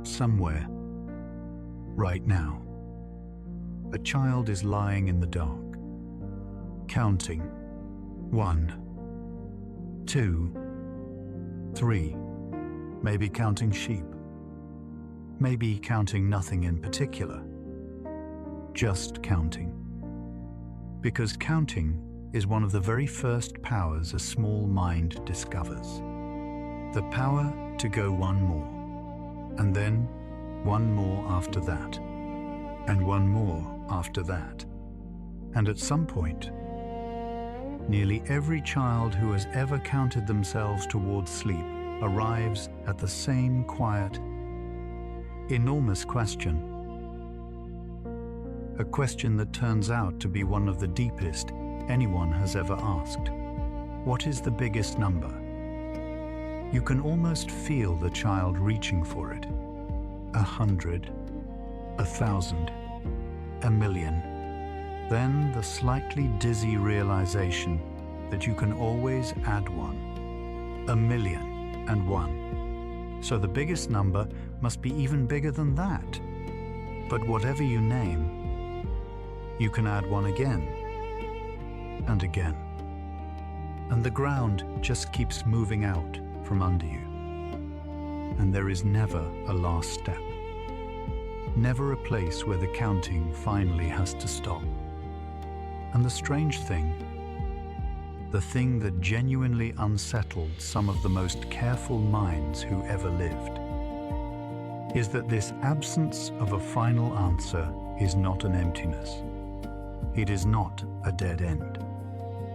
somewhere, right now, a child is lying in the dark, counting 1, 2, 3, maybe counting sheep, maybe counting nothing in particular, just counting. Because counting is one of the very first powers a small mind discovers. The power to go one more, and then one more after that, and one more after that. And at some point, nearly every child who has ever counted themselves towards sleep arrives at the same quiet, enormous question. A question that turns out to be one of the deepest anyone has ever asked. What is the biggest number? You can almost feel the child reaching for it. 100, 1,000, 1,000,000. Then the slightly dizzy realization that you can always add one. 1,000,001. So the biggest number must be even bigger than that. But whatever you name, you can add one again and again. And the ground just keeps moving out from under you. And there is never a last step. Never a place where the counting finally has to stop. And the strange thing, the thing that genuinely unsettled some of the most careful minds who ever lived, is that this absence of a final answer is not an emptiness. It is not a dead end.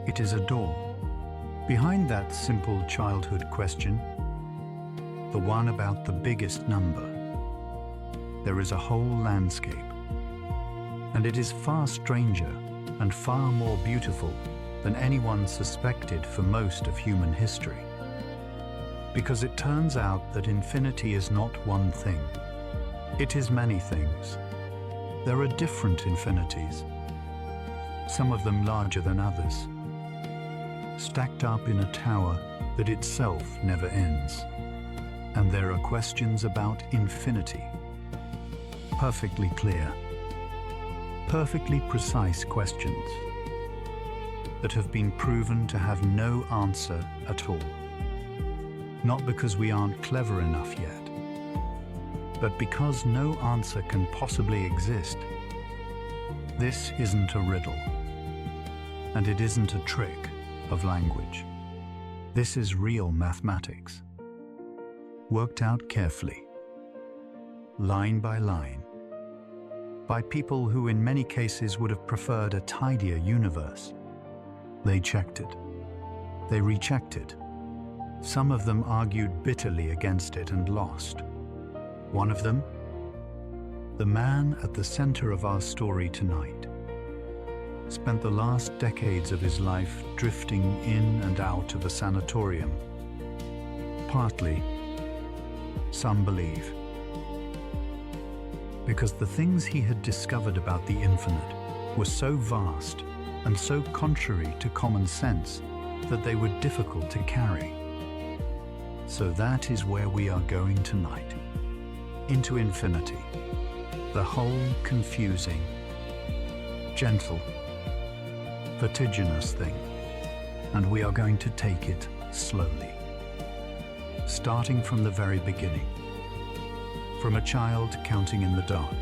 It is a door. Behind that simple childhood question, the one about the biggest number, there is a whole landscape. And it is far stranger and far more beautiful than anyone suspected for most of human history. Because it turns out that infinity is not one thing. It is many things. There are different infinities, some of them larger than others, stacked up in a tower that itself never ends. And there are questions about infinity. Perfectly clear, perfectly precise questions that have been proven to have no answer at all. Not because we aren't clever enough yet, but because no answer can possibly exist. This isn't a riddle, and it isn't a trick of language. This is real mathematics, worked out carefully, line by line, by people who in many cases would have preferred a tidier universe. They checked it. They rechecked it. Some of them argued bitterly against it and lost. One of them, the man at the center of our story tonight, spent the last decades of his life drifting in and out of a sanatorium. Partly, some believe, because the things he had discovered about the infinite were so vast and so contrary to common sense that they were difficult to carry. So that is where we are going tonight, into infinity, the whole confusing, gentle, vertiginous thing, and we are going to take it slowly, starting from the very beginning, from a child counting in the dark,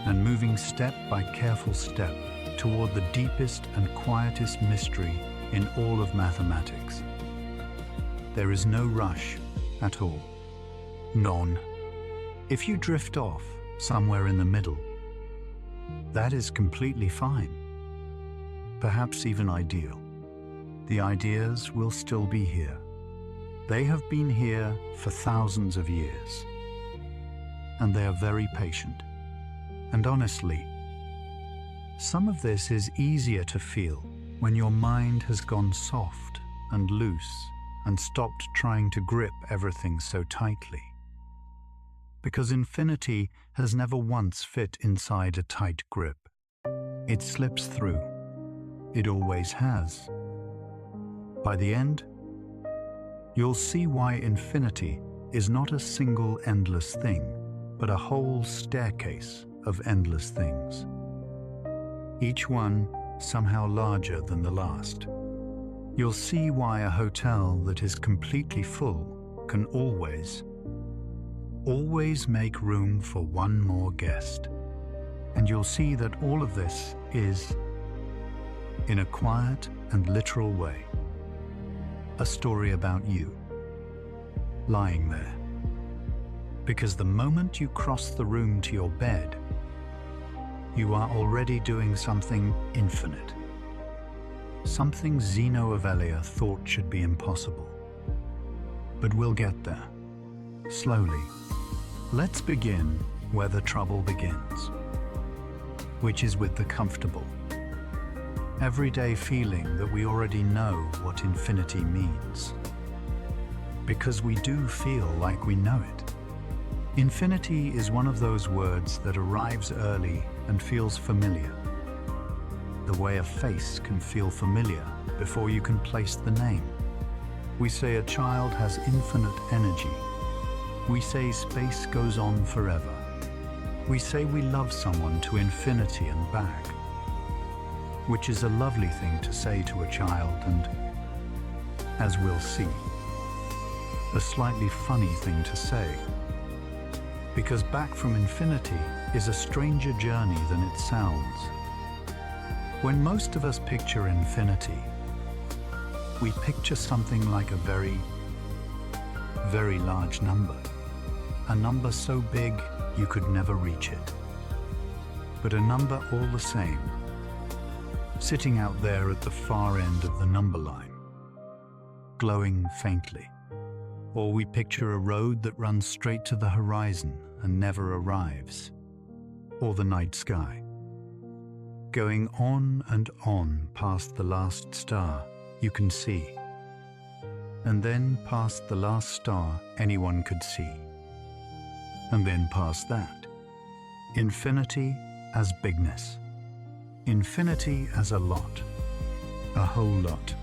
and moving step by careful step toward the deepest and quietest mystery in all of mathematics. There is no rush at all. None. If you drift off somewhere in the middle, that is completely fine. Perhaps even ideal. The ideas will still be here. They have been here for thousands of years. And they are very patient. And honestly, some of this is easier to feel when your mind has gone soft and loose and stopped trying to grip everything so tightly. Because infinity has never once fit inside a tight grip. It slips through. It always has. By the end, you'll see why infinity is not a single endless thing, but a whole staircase of endless things, each one somehow larger than the last. You'll see why a hotel that is completely full can always make room for one more guest. And you'll see that all of this is, in a quiet and literal way, a story about you, lying there. Because the moment you cross the room to your bed, you are already doing something infinite. Something Zeno of Elea thought should be impossible. But we'll get there, slowly. Let's begin where the trouble begins, which is with the comfortable, everyday feeling that we already know what infinity means. Because we do feel like we know it. Infinity is one of those words that arrives early and feels familiar. The way a face can feel familiar before you can place the name. We say a child has infinite energy. We say space goes on forever. We say we love someone to infinity and back, which is a lovely thing to say to a child and, as we'll see, a slightly funny thing to say. Because back from infinity is a stranger journey than it sounds. When most of us picture infinity, we picture something like a very, very large number. A number so big you could never reach it. But a number all the same, sitting out there at the far end of the number line, glowing faintly. Or we picture a road that runs straight to the horizon and never arrives. Or the night sky, going on and on past the last star you can see, and then past the last star anyone could see, and then past that. Infinity as bigness. Infinity as a lot. A whole lot.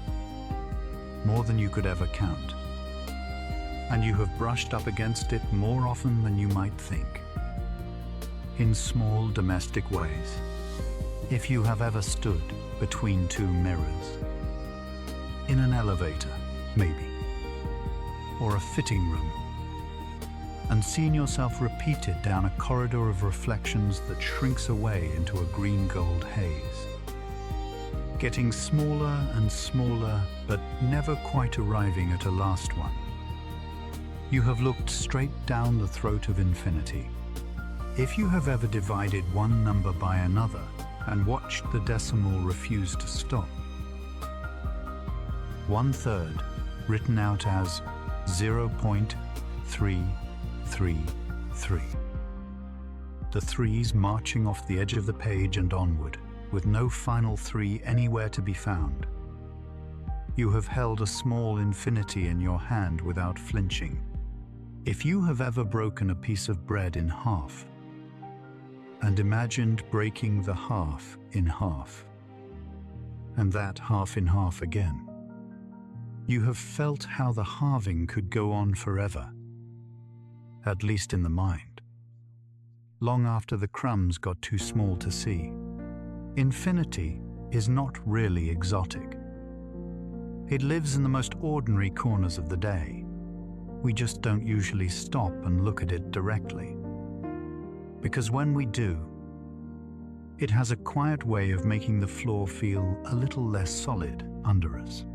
More than you could ever count. And you have brushed up against it more often than you might think. In small domestic ways. If you have ever stood between two mirrors. In an elevator, maybe. Or a fitting room. And seen yourself repeated down a corridor of reflections that shrinks away into a green-gold haze. Getting smaller and smaller, but never quite arriving at a last one. You have looked straight down the throat of infinity. If you have ever divided one number by another and watched the decimal refuse to stop, 1/3 written out as 0.333. The threes marching off the edge of the page and onward, with no final three anywhere to be found. You have held a small infinity in your hand without flinching. If you have ever broken a piece of bread in half, and imagined breaking the half in half, and that half in half again, you have felt how the halving could go on forever, at least in the mind, long after the crumbs got too small to see. Infinity is not really exotic. It lives in the most ordinary corners of the day. We just don't usually stop and look at it directly. Because when we do, it has a quiet way of making the floor feel a little less solid under us.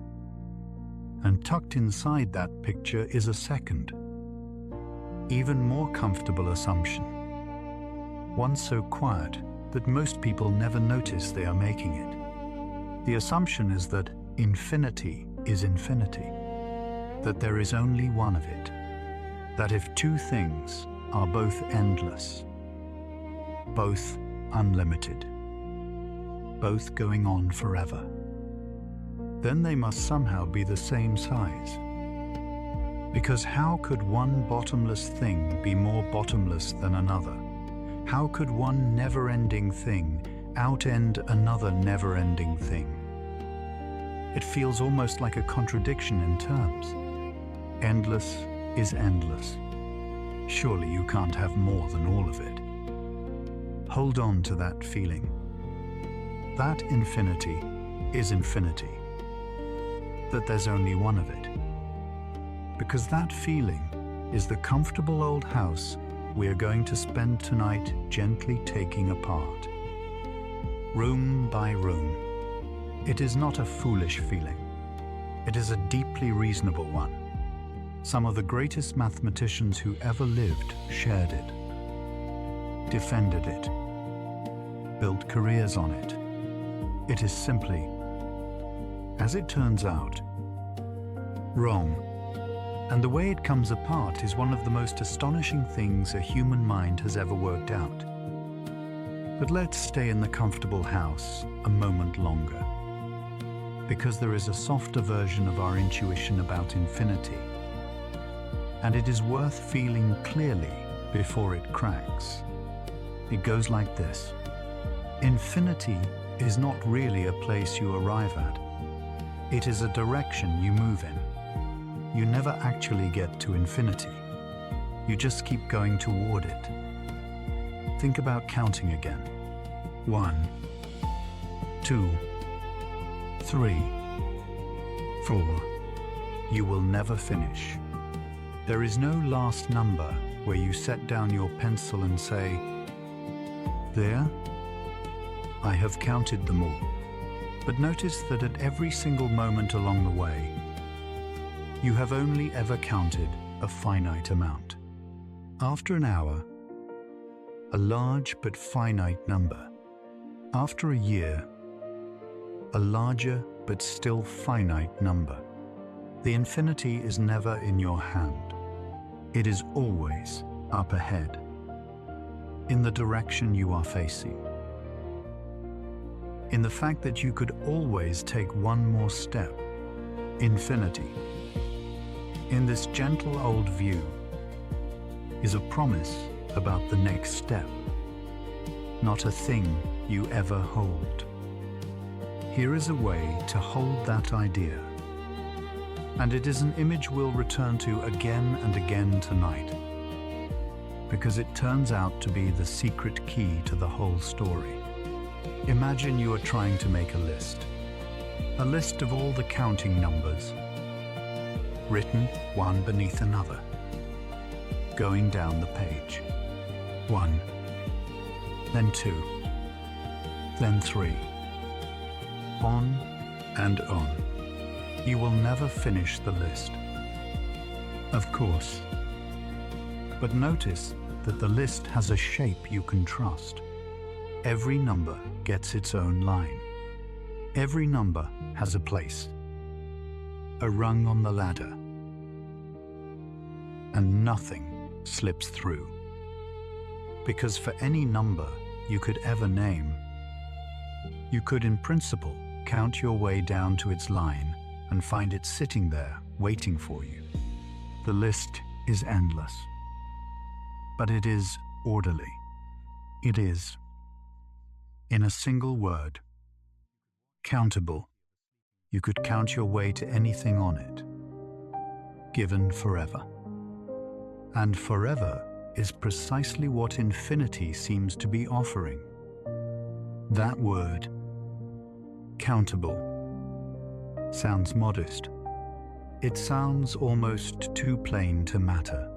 And tucked inside that picture is a second, even more comfortable assumption. One so quiet that most people never notice they are making it. The assumption is that infinity is infinity, that there is only one of it, that if two things are both endless, both unlimited, both going on forever, then they must somehow be the same size. Because how could one bottomless thing be more bottomless than another? How could one never-ending thing outend another never-ending thing? It feels almost like a contradiction in terms. Endless is endless. Surely you can't have more than all of it. Hold on to that feeling. That infinity is infinity. That there's only one of it. Because that feeling is the comfortable old house we are going to spend tonight gently taking apart. Room by room. It is not a foolish feeling. It is a deeply reasonable one. Some of the greatest mathematicians who ever lived shared it, defended it, built careers on it. It is simply, as it turns out, wrong. And the way it comes apart is one of the most astonishing things a human mind has ever worked out. But let's stay in the comfortable house a moment longer, because there is a softer version of our intuition about infinity, and it is worth feeling clearly before it cracks. It goes like this. Infinity is not really a place you arrive at. It is a direction you move in. You never actually get to infinity. You just keep going toward it. Think about counting again. 1, 2, 3, 4. You will never finish. There is no last number where you set down your pencil and say, "There, I have counted them all." But notice that at every single moment along the way, you have only ever counted a finite amount. After an hour, a large but finite number. After a year, a larger but still finite number. The infinity is never in your hand. It is always up ahead, in the direction you are facing. In the fact that you could always take one more step. Infinity, in this gentle old view, is a promise about the next step, not a thing you ever hold. Here is a way to hold that idea, and it is an image we'll return to again and again tonight, because it turns out to be the secret key to the whole story. Imagine you are trying to make a list of all the counting numbers, written one beneath another, going down the page. 1, then 2, then 3, on and on. You will never finish the list, of course. But notice that the list has a shape you can trust. Every number gets its own line. Every number has a place, a rung on the ladder, and nothing slips through. Because for any number you could ever name, you could in principle count your way down to its line and find it sitting there waiting for you. The list is endless, but it is orderly. It is, in a single word, countable. You could count your way to anything on it, given forever. And forever is precisely what infinity seems to be offering. That word, countable, sounds modest. It sounds almost too plain to matter.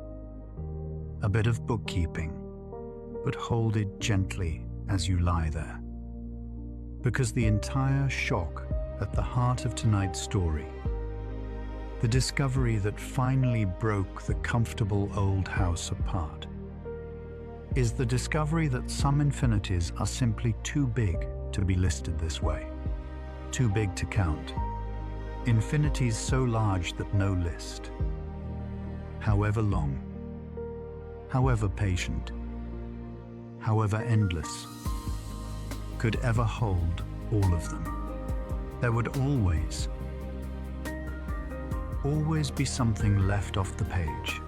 A bit of bookkeeping, but hold it gently as you lie there. Because the entire shock at the heart of tonight's story, the discovery that finally broke the comfortable old house apart, is the discovery that some infinities are simply too big to be listed this way, too big to count. Infinities so large that no list, however long, however patient, however endless, could ever hold all of them. There would always be something left off the page.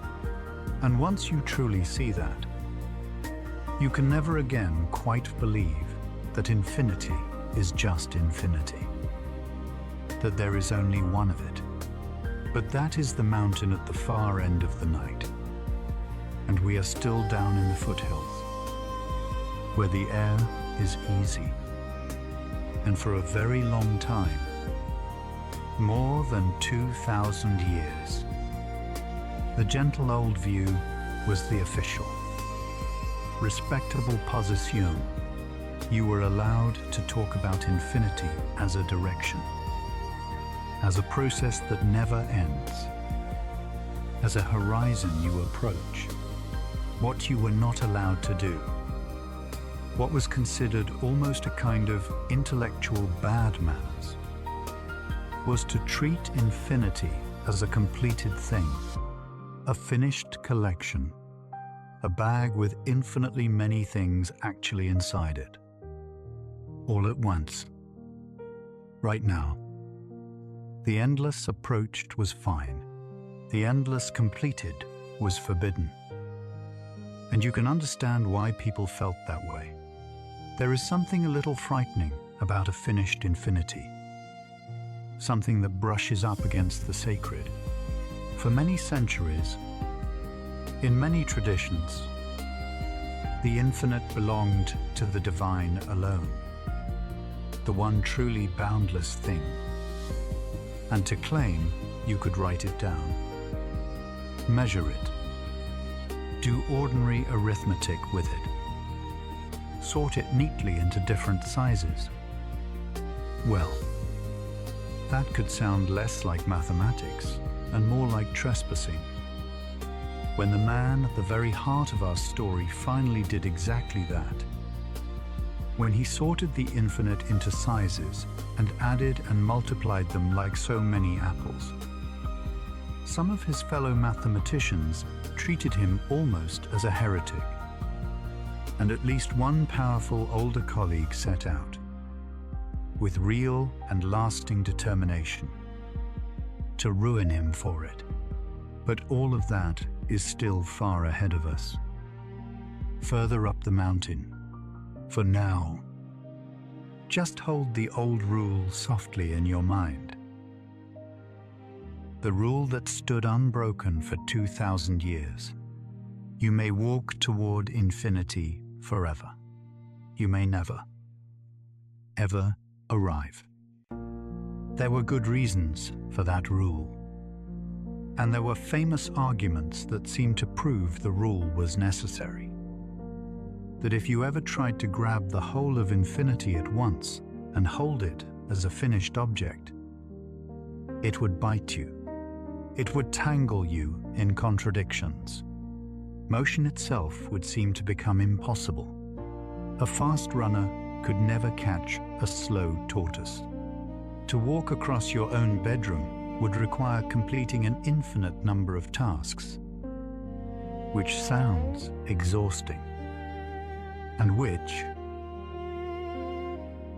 And once you truly see that, you can never again quite believe that infinity is just infinity, that there is only one of it, But that is the mountain at the far end of the night, and we are still down in the foothills, where the air is easy, and for a very long time, more than 2,000 years, the gentle old view was the official, respectable position. You were allowed to talk about infinity as a direction, as a process that never ends, as a horizon you approach. What you were not allowed to do, what was considered almost a kind of intellectual bad manners, was to treat infinity as a completed thing, a finished collection, a bag with infinitely many things actually inside it, all at once, right now. The endless approached was fine. The endless completed was forbidden. And you can understand why people felt that way. There is something a little frightening about a finished infinity, something that brushes up against the sacred. For many centuries, in many traditions, the infinite belonged to the divine alone, the one truly boundless thing. And to claim you could write it down, measure it, do ordinary arithmetic with it, sort it neatly into different sizes. Well, that could sound less like mathematics and more like trespassing. When the man at the very heart of our story finally did exactly that, when he sorted the infinite into sizes and added and multiplied them like so many apples, some of his fellow mathematicians treated him almost as a heretic. And at least one powerful older colleague set out, with real and lasting determination, to ruin him for it. But all of that is still far ahead of us, further up the mountain. For now, just hold the old rule softly in your mind. The rule that stood unbroken for 2,000 years. You may walk toward infinity forever. You may never, ever arrive. There were good reasons for that rule, and there were famous arguments that seemed to prove the rule was necessary. That if you ever tried to grab the whole of infinity at once and hold it as a finished object, it would bite you. It would tangle you in contradictions. Motion itself would seem to become impossible. A fast runner could never catch a slow tortoise. To walk across your own bedroom would require completing an infinite number of tasks, which sounds exhausting, and which,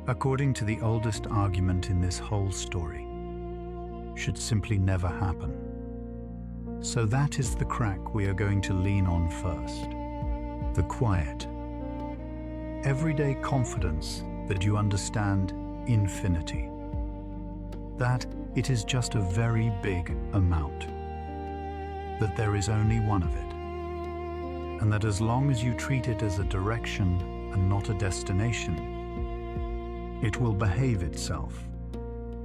according to the oldest argument in this whole story, should simply never happen. So that is the crack we are going to lean on first. The quiet, everyday confidence that you understand infinity. That it is just a very big amount. That there is only one of it. And that as long as you treat it as a direction and not a destination, it will behave itself.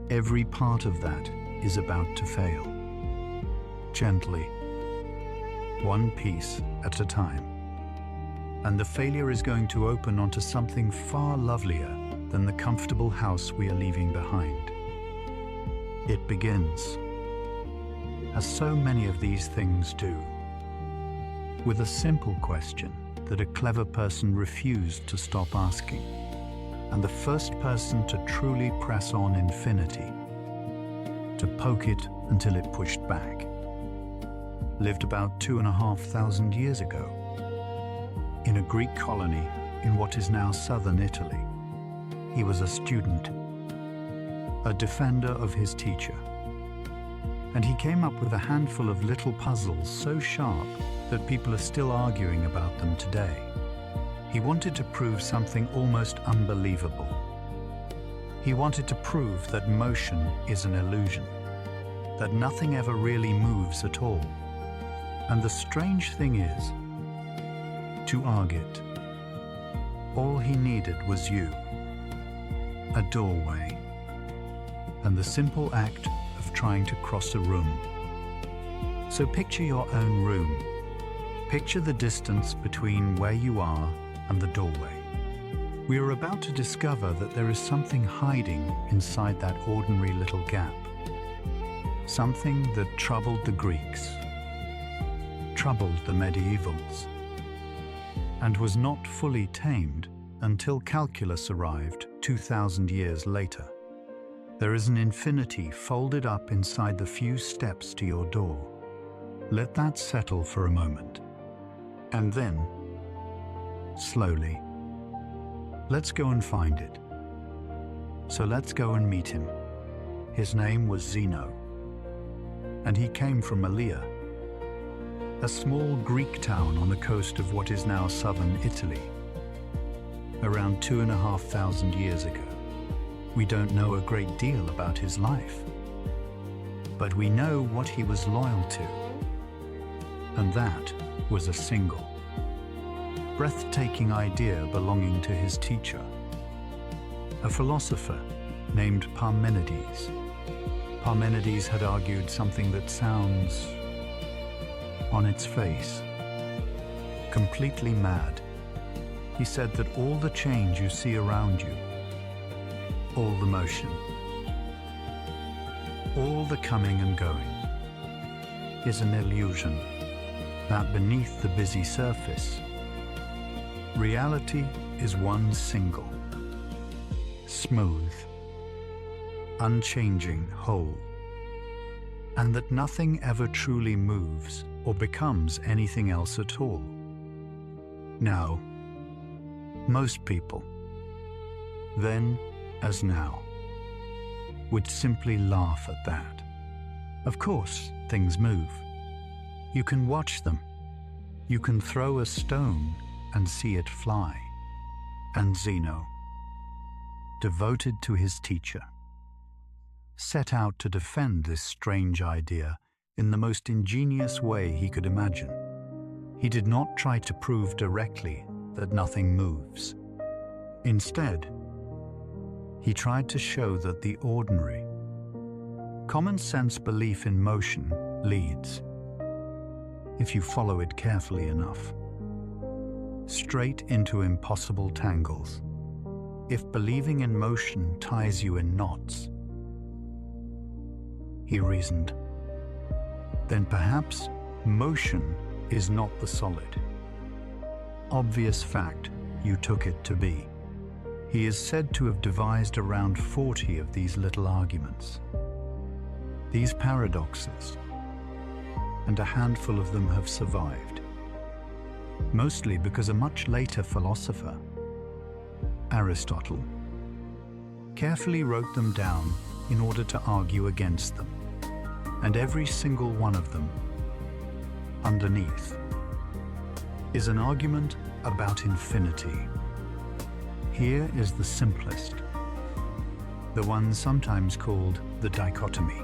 Every part of that is about to fail. Gently, one piece at a time. And the failure is going to open onto something far lovelier than the comfortable house we are leaving behind. It begins, as so many of these things do, with a simple question that a clever person refused to stop asking, and the first person to truly press on infinity, to poke it until it pushed back, lived about 2,500 years ago, in a Greek colony in what is now southern Italy. He was a student, a defender of his teacher, and he came up with a handful of little puzzles so sharp that people are still arguing about them today. He wanted to prove something almost unbelievable. He wanted to prove that motion is an illusion, that nothing ever really moves at all. And the strange thing is, to Argit, all he needed was you, a doorway, and the simple act of trying to cross a room. So picture your own room. Picture the distance between where you are and the doorway. We are about to discover that there is something hiding inside that ordinary little gap. Something that troubled the Greeks, troubled the medievals, and was not fully tamed until calculus arrived 2,000 years later. There is an infinity folded up inside the few steps to your door. Let that settle for a moment. And then, slowly, let's go and find it. So let's go and meet him. His name was Zeno, and he came from Malea, a small Greek town on the coast of what is now southern Italy, around 2,500 years ago. We don't know a great deal about his life, but we know what he was loyal to, and that was a single, breathtaking idea belonging to his teacher, a philosopher named Parmenides. Parmenides had argued something that sounds, on its face, completely mad. He said that all the change you see around you, all the motion, all the coming and going, is an illusion, that beneath the busy surface, reality is one single, smooth, unchanging whole, and that nothing ever truly moves or becomes anything else at all. Now, most people, then as now, would simply laugh at that. Of course, things move. You can watch them. You can throw a stone and see it fly. And Zeno, devoted to his teacher, set out to defend this strange idea in the most ingenious way he could imagine. He did not try to prove directly that nothing moves. Instead, he tried to show that the ordinary, common-sense belief in motion leads, if you follow it carefully enough, straight into impossible tangles. If believing in motion ties you in knots, he reasoned, then perhaps motion is not the solid, obvious fact you took it to be. He is said to have devised around 40 of these little arguments, these paradoxes, and a handful of them have survived, mostly because a much later philosopher, Aristotle, carefully wrote them down in order to argue against them, and every single one of them, underneath, is an argument about infinity. Here is the simplest, the one sometimes called the dichotomy,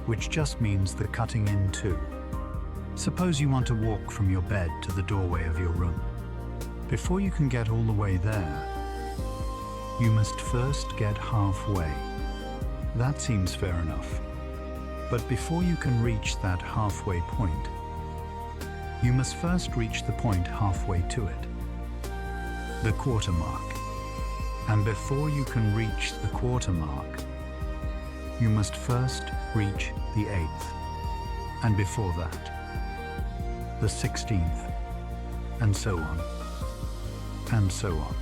which just means the cutting in two. Suppose you want to walk from your bed to the doorway of your room. Before you can get all the way there, you must first get halfway. That seems fair enough. But before you can reach that halfway point, you must first reach the point halfway to it, the quarter mark. And before you can reach the quarter mark, you must first reach the 8th, and before that, the 16th, and so on, and so on.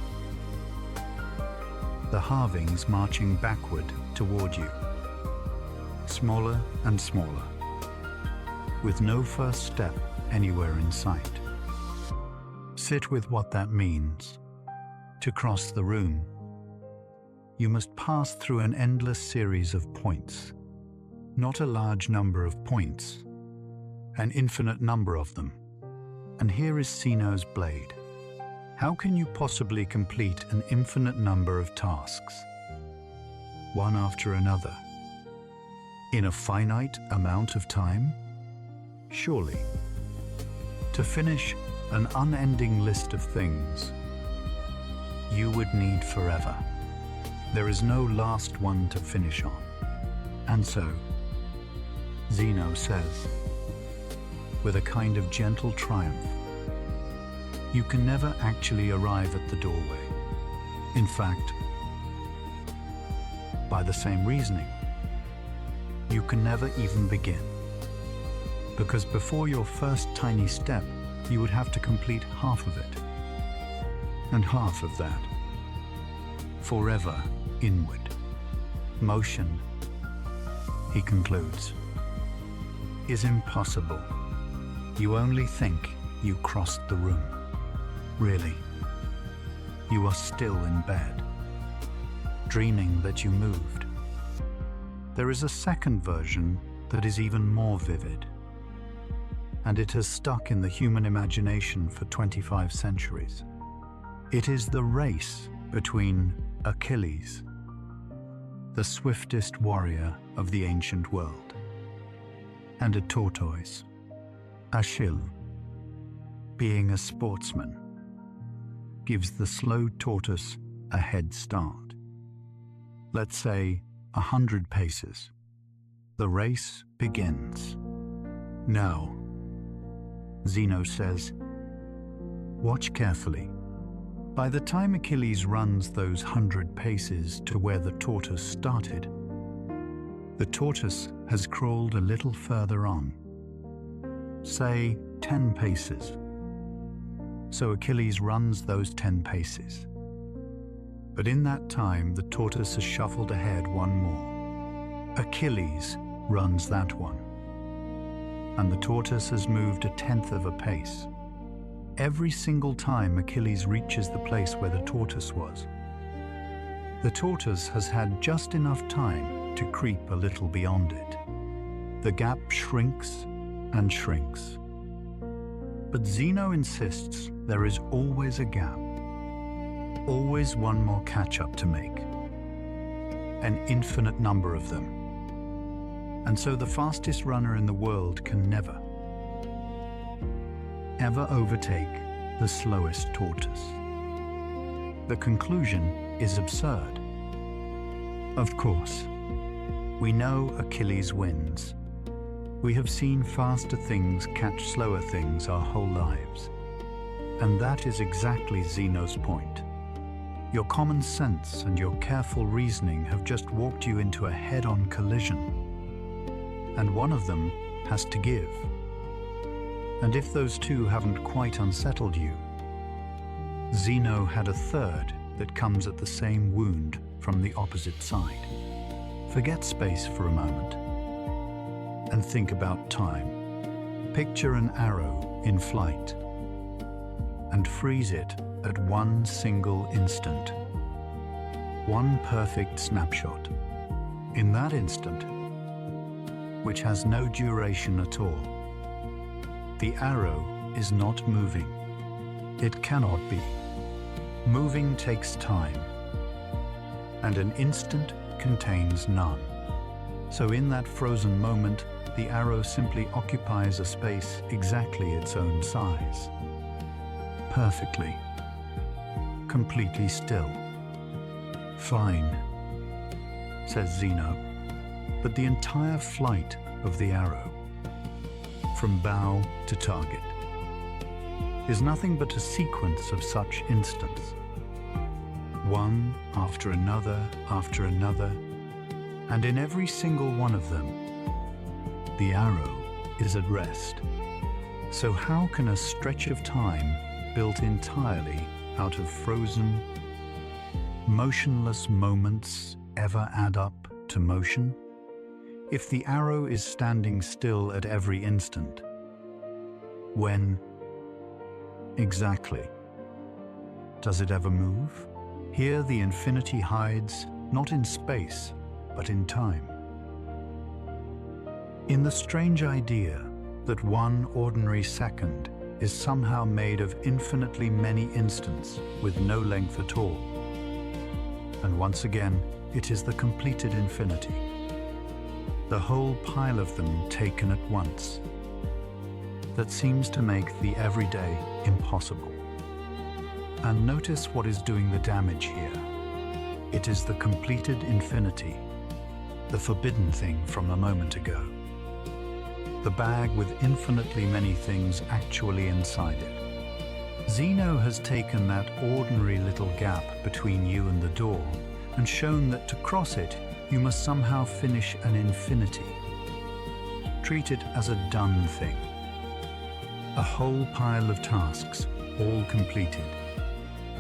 The halvings marching backward toward you, smaller and smaller, with no first step anywhere in sight. Sit with what that means. To cross the room, you must pass through an endless series of points, not a large number of points, an infinite number of them. And here is Zeno's blade. How can you possibly complete an infinite number of tasks, one after another, In a finite amount of time? Surely. To finish an unending list of things, you would need forever. There is no last one to finish on. And so, Zeno says, with a kind of gentle triumph, you can never actually arrive at the doorway. In fact, by the same reasoning, you can never even begin. Because before your first tiny step, you would have to complete half of it. And half of that, forever inward. Motion, he concludes, is impossible. You only think you crossed the room. Really, you are still in bed, dreaming that you moved. There is a second version that is even more vivid, and it has stuck in the human imagination for 25 centuries. It is the race between Achilles, the swiftest warrior of the ancient world, and a tortoise, Achilles, being a sportsman, gives the slow tortoise a head start. Let's say 100 paces. The race begins. Now, Zeno says, watch carefully. By the time Achilles runs those 100 paces to where the tortoise started, the tortoise has crawled a little further on, say 10 paces. So Achilles runs those 10 paces. But in that time, the tortoise has shuffled ahead one more. Achilles runs that one, and the tortoise has moved 1/10 of a pace. Every single time Achilles reaches the place where the tortoise was, the tortoise has had just enough time to creep a little beyond it. The gap shrinks and shrinks. But Zeno insists there is always a gap, always one more catch-up to make, an infinite number of them. And so the fastest runner in the world can never, ever overtake the slowest tortoise. The conclusion is absurd. Of course, we know Achilles wins. We have seen faster things catch slower things our whole lives. And that is exactly Zeno's point. Your common sense and your careful reasoning have just walked you into a head-on collision. And one of them has to give. And if those two haven't quite unsettled you, Zeno had a third that comes at the same wound from the opposite side. Forget space for a moment and think about time. Picture an arrow in flight and freeze it at one single instant. One perfect snapshot. In that instant, which has no duration at all, the arrow is not moving. It cannot be. Moving takes time, and an instant contains none. So in that frozen moment, the arrow simply occupies a space exactly its own size. Perfectly. Completely still. Fine, says Zeno, but the entire flight of the arrow, from bow to target, is nothing but a sequence of such instants, one after another, and in every single one of them, the arrow is at rest. So how can a stretch of time built entirely out of frozen, motionless moments ever add up to motion? If the arrow is standing still at every instant, when exactly does it ever move? Here the infinity hides not in space, but in time. In the strange idea that one ordinary second is somehow made of infinitely many instants with no length at all. And once again, it is the completed infinity. the whole pile of them taken at once, that seems to make the everyday impossible. And notice what is doing the damage here. It is the completed infinity, the forbidden thing from a moment ago. The bag with infinitely many things actually inside it. Zeno has taken that ordinary little gap between you and the door and shown that to cross it, you must somehow finish an infinity. Treat it as a done thing. A whole pile of tasks, all completed.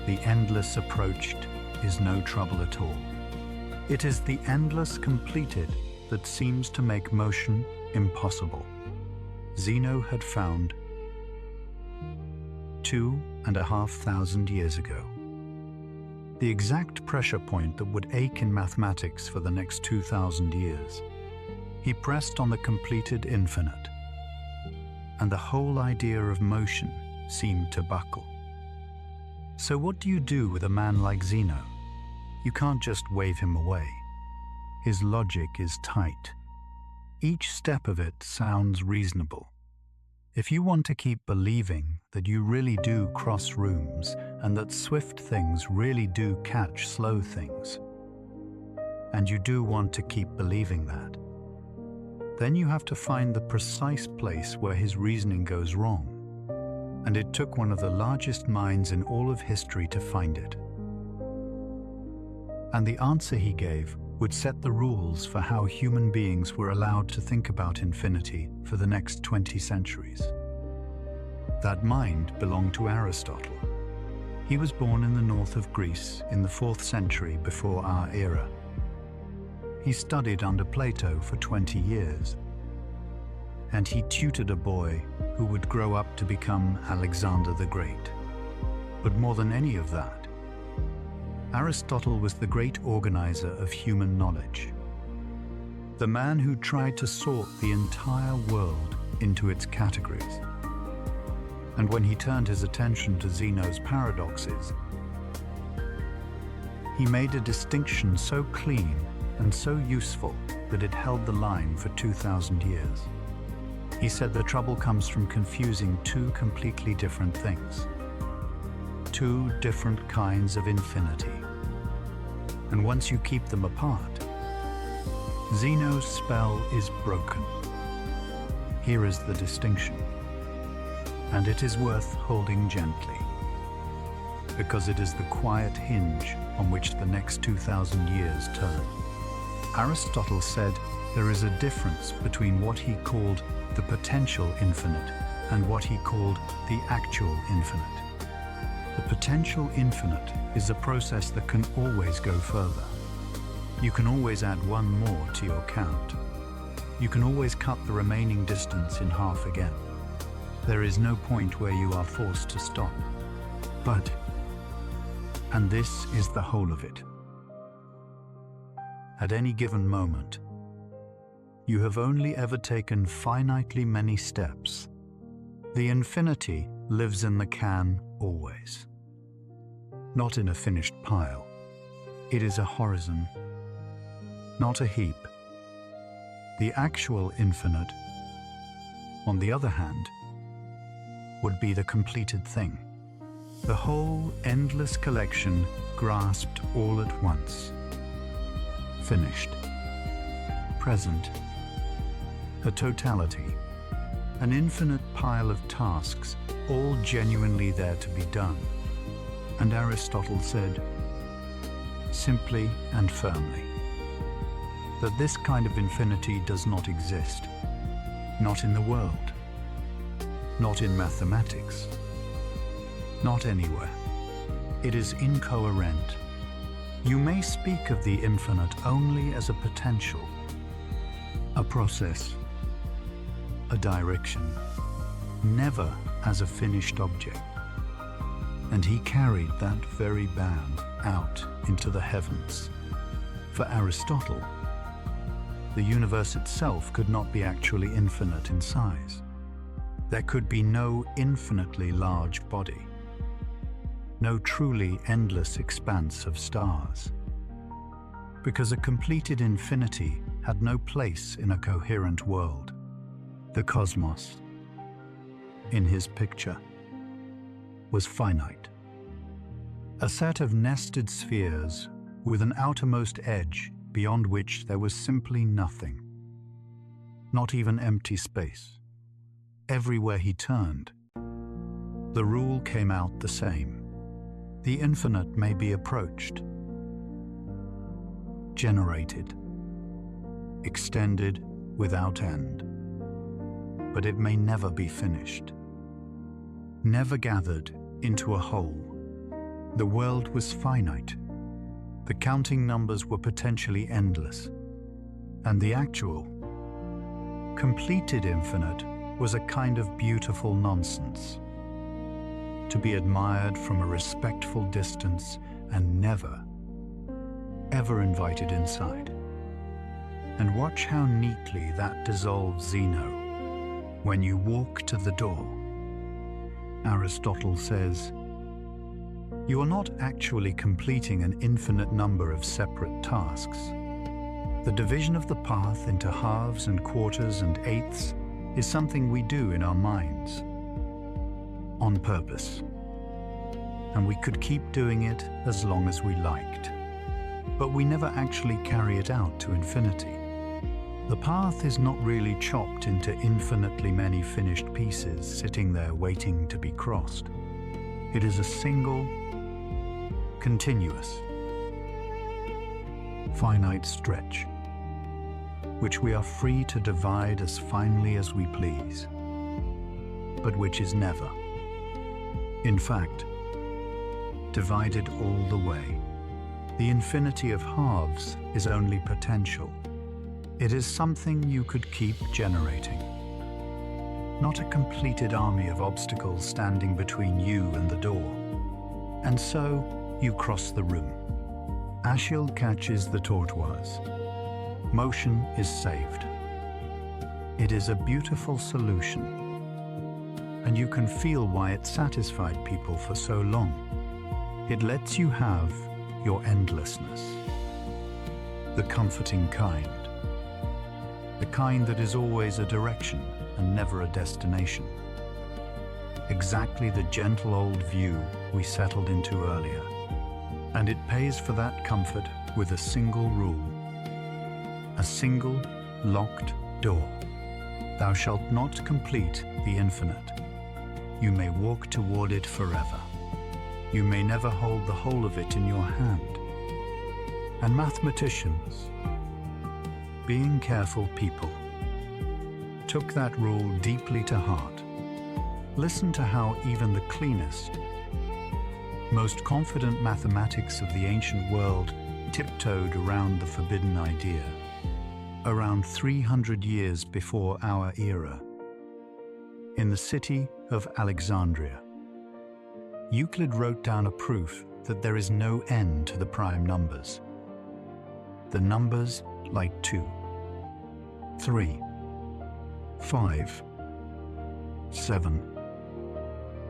The endless approached is no trouble at all. It is the endless completed that seems to make motion impossible. Zeno had found 2,500 years ago. The exact pressure point that would ache in mathematics for the next 2,000 years. He pressed on the completed infinite, and the whole idea of motion seemed to buckle. So what do you do with a man like Zeno? You can't just wave him away. His logic is tight. Each step of it sounds reasonable. If you want to keep believing that you really do cross rooms and that swift things really do catch slow things, and you do want to keep believing that, then you have to find the precise place where his reasoning goes wrong. And it took one of the largest minds in all of history to find it. And the answer he gave would set the rules for how human beings were allowed to think about infinity for the next 20 centuries. That mind belonged to Aristotle. He was born in the north of Greece in the 4th century before our era. He studied under Plato for 20 years, and he tutored a boy who would grow up to become Alexander the Great. But more than any of that, Aristotle was the great organizer of human knowledge, the man who tried to sort the entire world into its categories. And when he turned his attention to Zeno's paradoxes, he made a distinction so clean and so useful that it held the line for 2,000 years. He said the trouble comes from confusing two completely different things, two different kinds of infinity. And once you keep them apart, Zeno's spell is broken. Here is the distinction, and it is worth holding gently, because it is the quiet hinge on which the next 2,000 years turn. Aristotle said there is a difference between what he called the potential infinite and what he called the actual infinite. The potential infinite is a process that can always go further. You can always add one more to your count. You can always cut the remaining distance in half again. There is no point where you are forced to stop. But, and this is the whole of it, at any given moment, you have only ever taken finitely many steps. The infinity lives in the can always. Not in a finished pile. It is a horizon, not a heap. The actual infinite, on the other hand, would be the completed thing. The whole endless collection grasped all at once. Finished. Present. A totality. An infinite pile of tasks, all genuinely there to be done. And Aristotle said, simply and firmly, that this kind of infinity does not exist. Not in the world. Not in mathematics. Not anywhere. It is incoherent. You may speak of the infinite only as a potential, a process, a direction, never as a finished object. And he carried that very band out into the heavens. For Aristotle, the universe itself could not be actually infinite in size. There could be no infinitely large body, no truly endless expanse of stars, because a completed infinity had no place in a coherent world. The cosmos, in his picture, was finite. A set of nested spheres with an outermost edge beyond which there was simply nothing. Not even empty space. Everywhere he turned, the rule came out the same. The infinite may be approached, generated, extended without end, but it may never be finished. Never gathered into a whole. The world was finite. The counting numbers were potentially endless. And the actual, completed infinite was a kind of beautiful nonsense, to be admired from a respectful distance and never, ever invited inside. And watch how neatly that dissolves Zeno when you walk to the door. Aristotle says, you are not actually completing an infinite number of separate tasks. The division of the path into halves and quarters and eighths is something we do in our minds, on purpose. And we could keep doing it as long as we liked. But we never actually carry it out to infinity. The path is not really chopped into infinitely many finished pieces sitting there waiting to be crossed. It is a single, continuous, finite stretch, which we are free to divide as finely as we please, but which is never, in fact, divided all the way. The infinity of halves is only potential. It is something you could keep generating, not a completed army of obstacles standing between you and the door. And so, you cross the room. Achille catches the tortoise. Motion is saved. It is a beautiful solution, and you can feel why it satisfied people for so long. It lets you have your endlessness, the comforting kind, the kind that is always a direction and never a destination. Exactly the gentle old view we settled into earlier. And it pays for that comfort with a single rule, a single locked door. Thou shalt not complete the infinite. You may walk toward it forever. You may never hold the whole of it in your hand. And mathematicians, being careful people, took that rule deeply to heart. Listen to how even the cleanest, most confident mathematics of the ancient world tiptoed around the forbidden idea, around 300 years before our era. In the city of Alexandria, Euclid wrote down a proof that there is no end to the prime numbers. The numbers like 2, 3, 5, 7,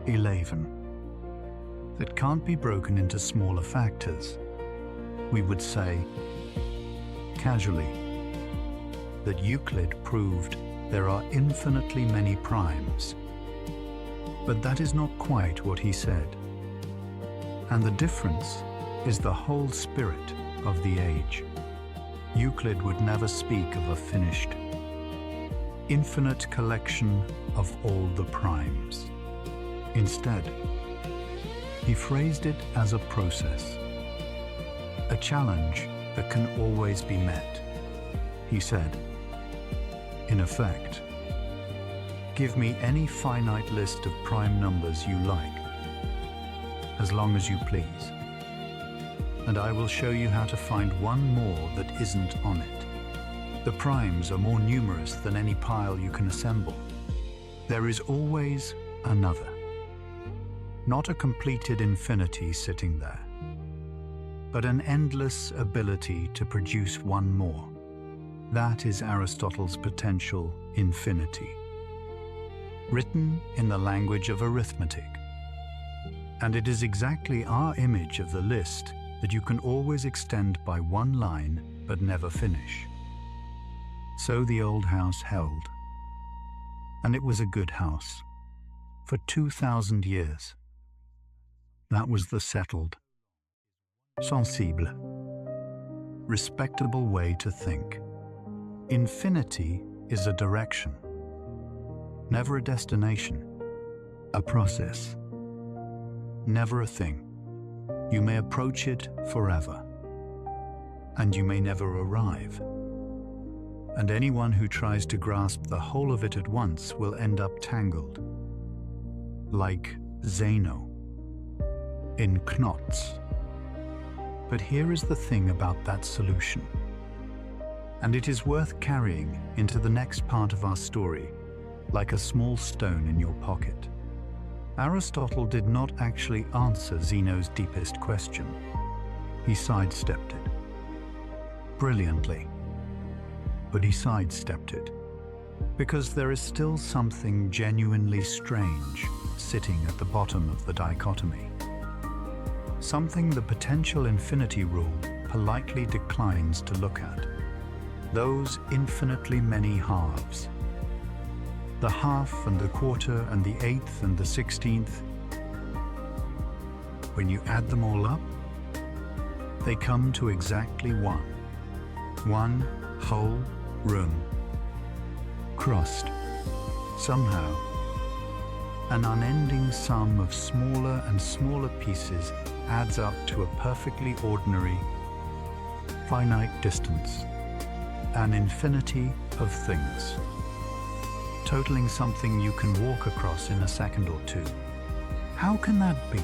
11, that can't be broken into smaller factors. We would say, casually, that Euclid proved there are infinitely many primes. But that is not quite what he said. And the difference is the whole spirit of the age. Euclid would never speak of a finished, infinite collection of all the primes. Instead, he phrased it as a process, a challenge that can always be met. He said, in effect, give me any finite list of prime numbers you like, as long as you please, and I will show you how to find one more that isn't on it. The primes are more numerous than any pile you can assemble. There is always another. Not a completed infinity sitting there, but an endless ability to produce one more. That is Aristotle's potential infinity, written in the language of arithmetic. And it is exactly our image of the list that you can always extend by one line but never finish. So the old house held. And it was a good house. For 2,000 years. That was the settled, sensible, respectable way to think. Infinity is a direction, never a destination, a process, never a thing. You may approach it forever, and you may never arrive. And anyone who tries to grasp the whole of it at once will end up tangled, like Zeno, in knots. But here is the thing about that solution, and it is worth carrying into the next part of our story, like a small stone in your pocket. Aristotle did not actually answer Zeno's deepest question. He sidestepped it. Brilliantly. But he sidestepped it, because there is still something genuinely strange sitting at the bottom of the dichotomy. Something the potential infinity rule politely declines to look at. Those infinitely many halves. The half and the quarter and the eighth and the 16th. When you add them all up, they come to exactly one. One whole room. Crossed, somehow. An unending sum of smaller and smaller pieces adds up to a perfectly ordinary, finite distance, an infinity of things, totaling something you can walk across in a second or two. How can that be?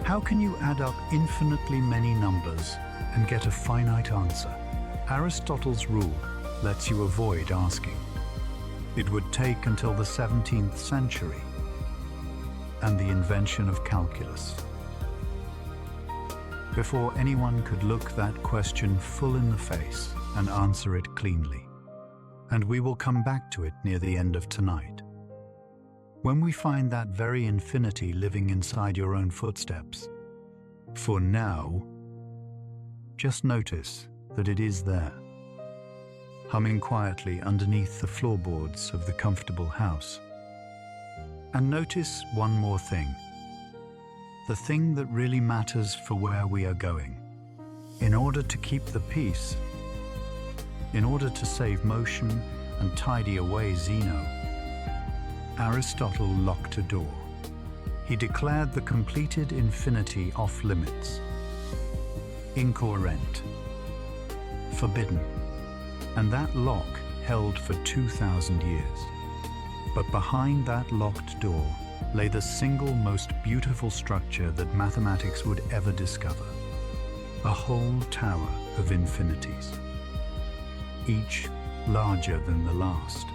How can you add up infinitely many numbers and get a finite answer? Aristotle's rule lets you avoid asking. It would take until the 17th century and the invention of calculus before anyone could look that question full in the face and answer it cleanly. And we will come back to it near the end of tonight. When we find that very infinity living inside your own footsteps. For now, just notice that it is there, humming quietly underneath the floorboards of the comfortable house. And notice one more thing. The thing that really matters for where we are going. In order to keep the peace, in order to save motion and tidy away Zeno, Aristotle locked a door. He declared the completed infinity off limits, incoherent, forbidden, and that lock held for 2,000 years. But behind that locked door lay the single most beautiful structure that mathematics would ever discover, a whole tower of infinities, each larger than the last,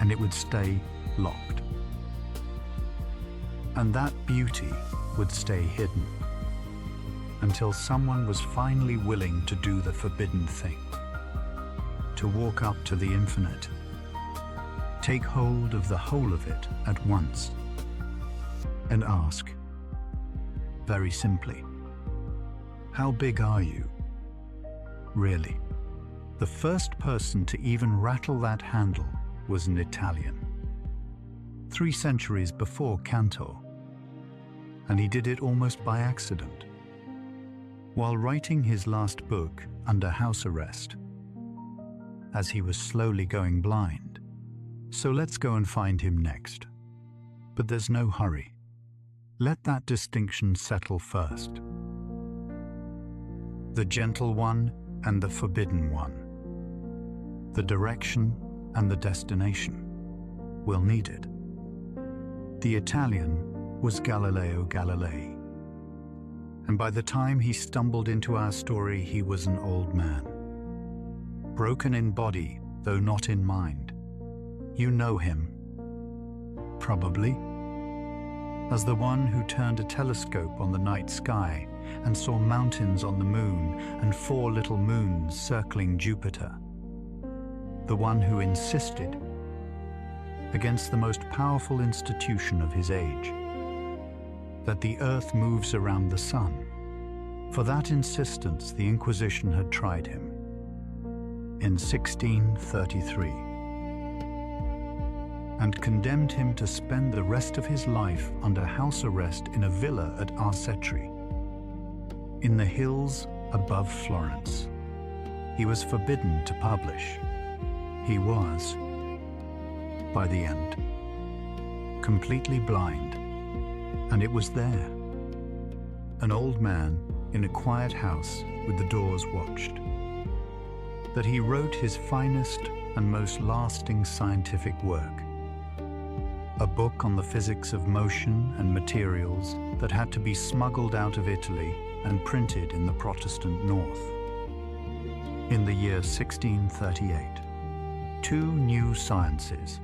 and it would stay locked. And that beauty would stay hidden until someone was finally willing to do the forbidden thing, to walk up to the infinite, take hold of the whole of it at once, and ask, very simply, how big are you, really? The first person to even rattle that handle was an Italian, 3 centuries before Cantor, and he did it almost by accident. While writing his last book under house arrest, as he was slowly going blind. So let's go and find him next. But there's no hurry. Let that distinction settle first. The gentle one and the forbidden one. The direction and the destination. We'll need it. The Italian was Galileo Galilei. And by the time he stumbled into our story, he was an old man. Broken in body, though not in mind. You know him, probably, as the one who turned a telescope on the night sky and saw mountains on the moon and 4 little moons circling Jupiter. The one who insisted, against the most powerful institution of his age, that the earth moves around the sun. For that insistence, the Inquisition had tried him. in 1633 and condemned him to spend the rest of his life under house arrest in a villa at Arcetri, in the hills above Florence. He was forbidden to publish. He was, by the end, completely blind, and it was there, an old man in a quiet house with the doors watched, that he wrote his finest and most lasting scientific work, a book on the physics of motion and materials that had to be smuggled out of Italy and printed in the Protestant North. In the year 1638, two new sciences.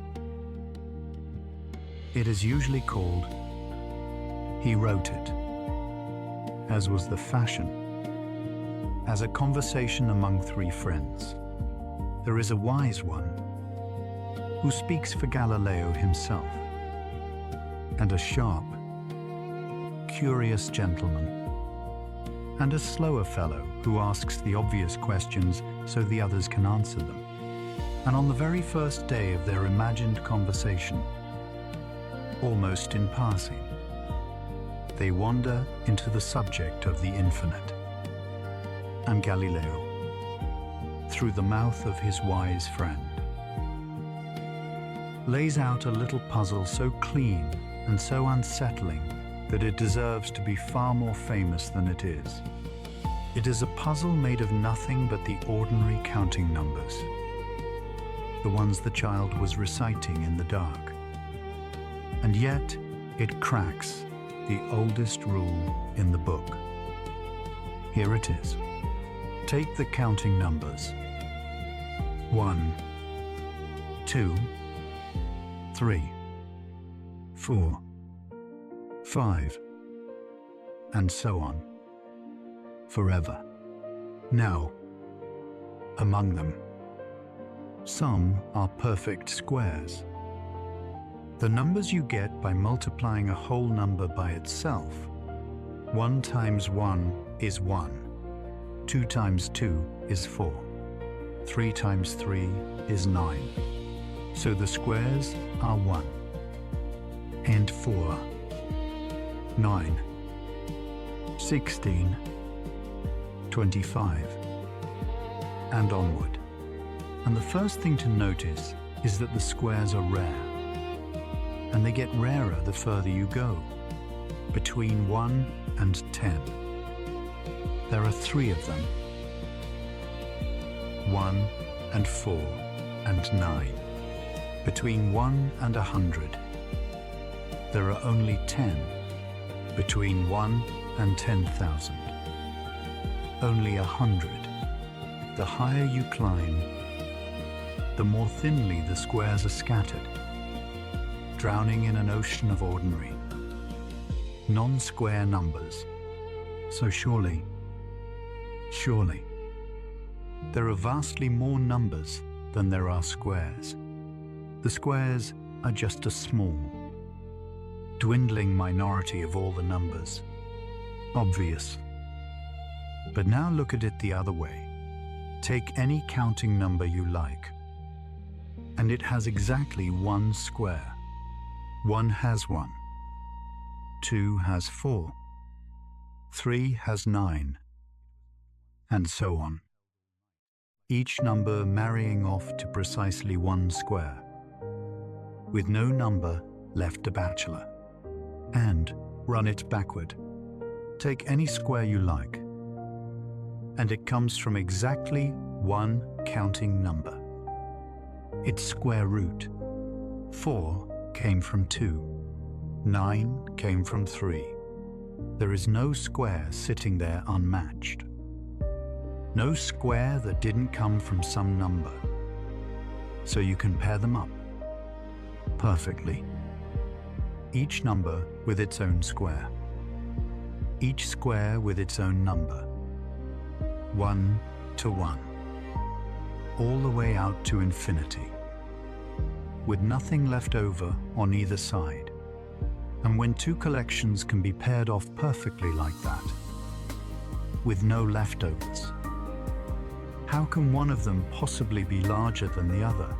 It is usually called "He wrote it," as was the fashion, as a conversation among three friends. There is a wise one who speaks for Galileo himself, and a sharp, curious gentleman, and a slower fellow who asks the obvious questions so the others can answer them. And on the very first day of their imagined conversation, almost in passing, they wander into the subject of the infinite. And Galileo, through the mouth of his wise friend, lays out a little puzzle so clean and so unsettling that it deserves to be far more famous than it is. It is a puzzle made of nothing but the ordinary counting numbers, the ones the child was reciting in the dark. And yet, it cracks the oldest rule in the book. Here it is. Take the counting numbers. 1, 2, 3, 4, 5, and so on, forever. Now, among them, some are perfect squares. The numbers you get by multiplying a whole number by itself. 1 times 1 is 1. 2 times 2 is 4. 3 times 3 is 9. So the squares are 1 and 4, 9, 16, 25, and onward. And the first thing to notice is that the squares are rare. And they get rarer the further you go, between 1 and 10. There are 3 of them, 1 and 4 and 9. Between 1 and 100, there are only 10, between 1 and 10,000. Only 100. The higher you climb, the more thinly the squares are scattered, drowning in an ocean of ordinary, non-square numbers. So surely, there are vastly more numbers than there are squares. The squares are just a small, dwindling minority of all the numbers. Obvious. But now look at it the other way. Take any counting number you like, and it has exactly 1 square. 1 has 1, 2 has 4, 3 has 9, and so on. Each number marrying off to precisely 1 square, with no number left a bachelor. And run it backward. Take any square you like, and it comes from exactly 1 counting number. Its square root. 4 came from 2. 9 came from 3. There is no square sitting there unmatched. No square that didn't come from some number. So you can pair them up perfectly. Each number with its own square. Each square with its own number. 1 to 1. All the way out to infinity, with nothing left over on either side. And when 2 collections can be paired off perfectly like that, with no leftovers, How can one of them possibly be larger than the other?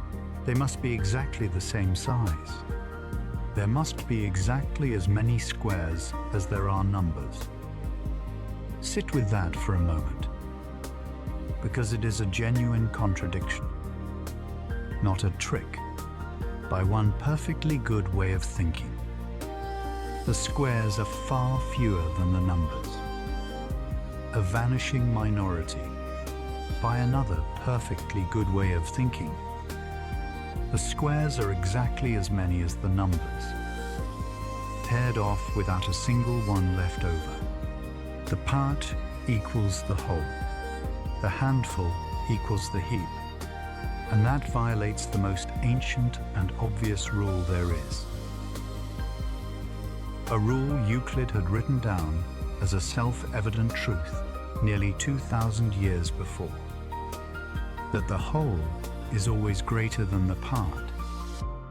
They must be exactly the same size. There must be exactly as many squares as there are numbers. Sit with that for a moment, because it is a genuine contradiction, not a trick, by one perfectly good way of thinking. The squares are far fewer than the numbers, a vanishing minority, by another perfectly good way of thinking. The squares are exactly as many as the numbers, paired off without a single one left over. The part equals the whole. The handful equals the heap. And that violates the most ancient and obvious rule there is. A rule Euclid had written down as a self-evident truth nearly 2,000 years before. That the whole is always greater than the part.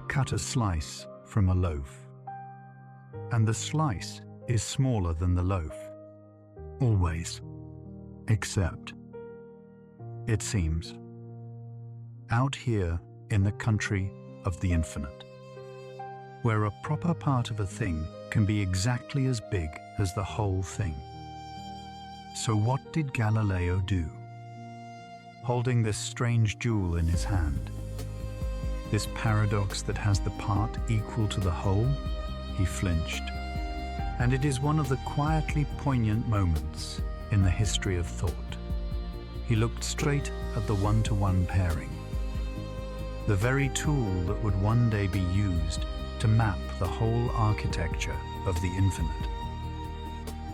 Cut a slice from a loaf, and the slice is smaller than the loaf. Always. Except, it seems, out here in the country of the infinite, where a proper part of a thing can be exactly as big as the whole thing. So what did Galileo do? Holding this strange jewel in his hand, this paradox that has the part equal to the whole, he flinched. And it is one of the quietly poignant moments in the history of thought. He looked straight at the one-to-one pairing, the very tool that would one day be used to map the whole architecture of the infinite.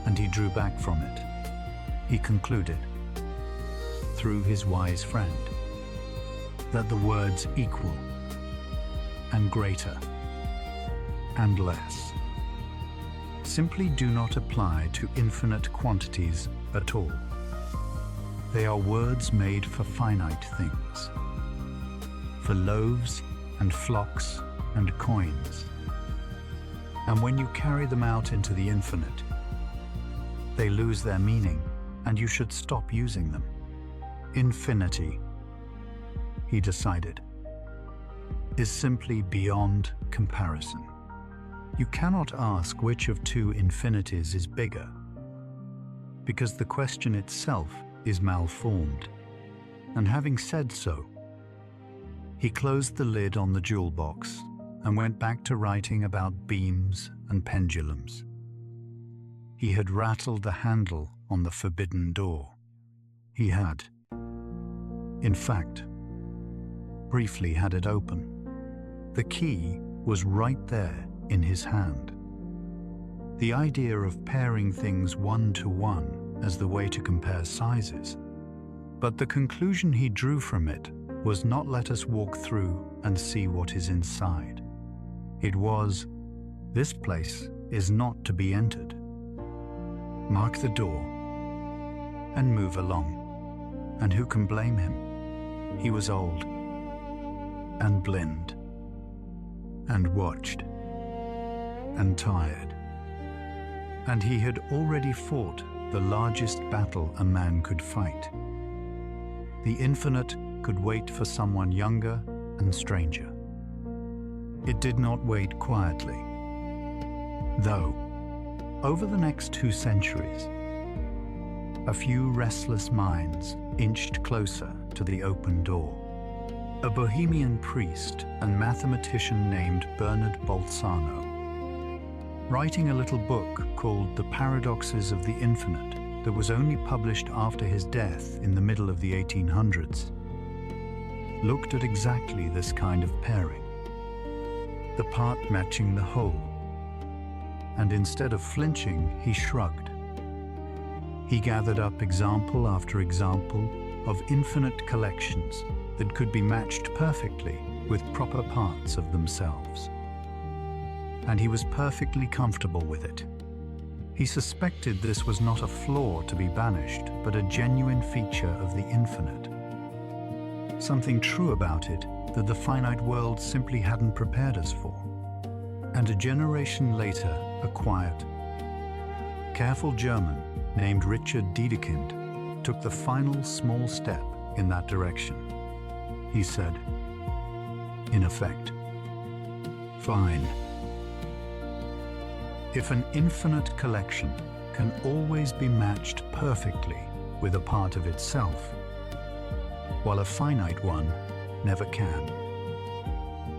And he drew back from it. He concluded, through his wise friend, that the words equal and greater and less simply do not apply to infinite quantities at all. They are words made for finite things, for loaves and flocks and coins. And when you carry them out into the infinite, they lose their meaning, and you should stop using them. Infinity, he decided, is simply beyond comparison. You cannot ask which of two infinities is bigger, because the question itself is malformed. And having said so, he closed the lid on the jewel box and went back to writing about beams and pendulums. He had rattled the handle on the forbidden door. He had, in fact, briefly had it open. The key was right there in his hand. The idea of pairing things one-to-one as the way to compare sizes. But the conclusion he drew from it was not let us walk through and see what is inside. It was, this place is not to be entered. Mark the door and move along. And who can blame him? He was old and blind and watched and tired. And he had already fought the largest battle a man could fight. The infinite could wait for someone younger and stranger. It did not wait quietly. Though, over the next 2 centuries, a few restless minds inched closer to the open door. A Bohemian priest and mathematician named Bernard Bolzano, writing a little book called The Paradoxes of the Infinite that was only published after his death in the middle of the 1800s, looked at exactly this kind of pairing, the part matching the whole. And instead of flinching, he shrugged. He gathered up example after example of infinite collections that could be matched perfectly with proper parts of themselves. And he was perfectly comfortable with it. He suspected this was not a flaw to be banished, but a genuine feature of the infinite. Something true about it that the finite world simply hadn't prepared us for. And a generation later, a quiet, careful German named Richard Dedekind took the final small step in that direction. He said, in effect, fine. If an infinite collection can always be matched perfectly with a part of itself, while a finite one never can,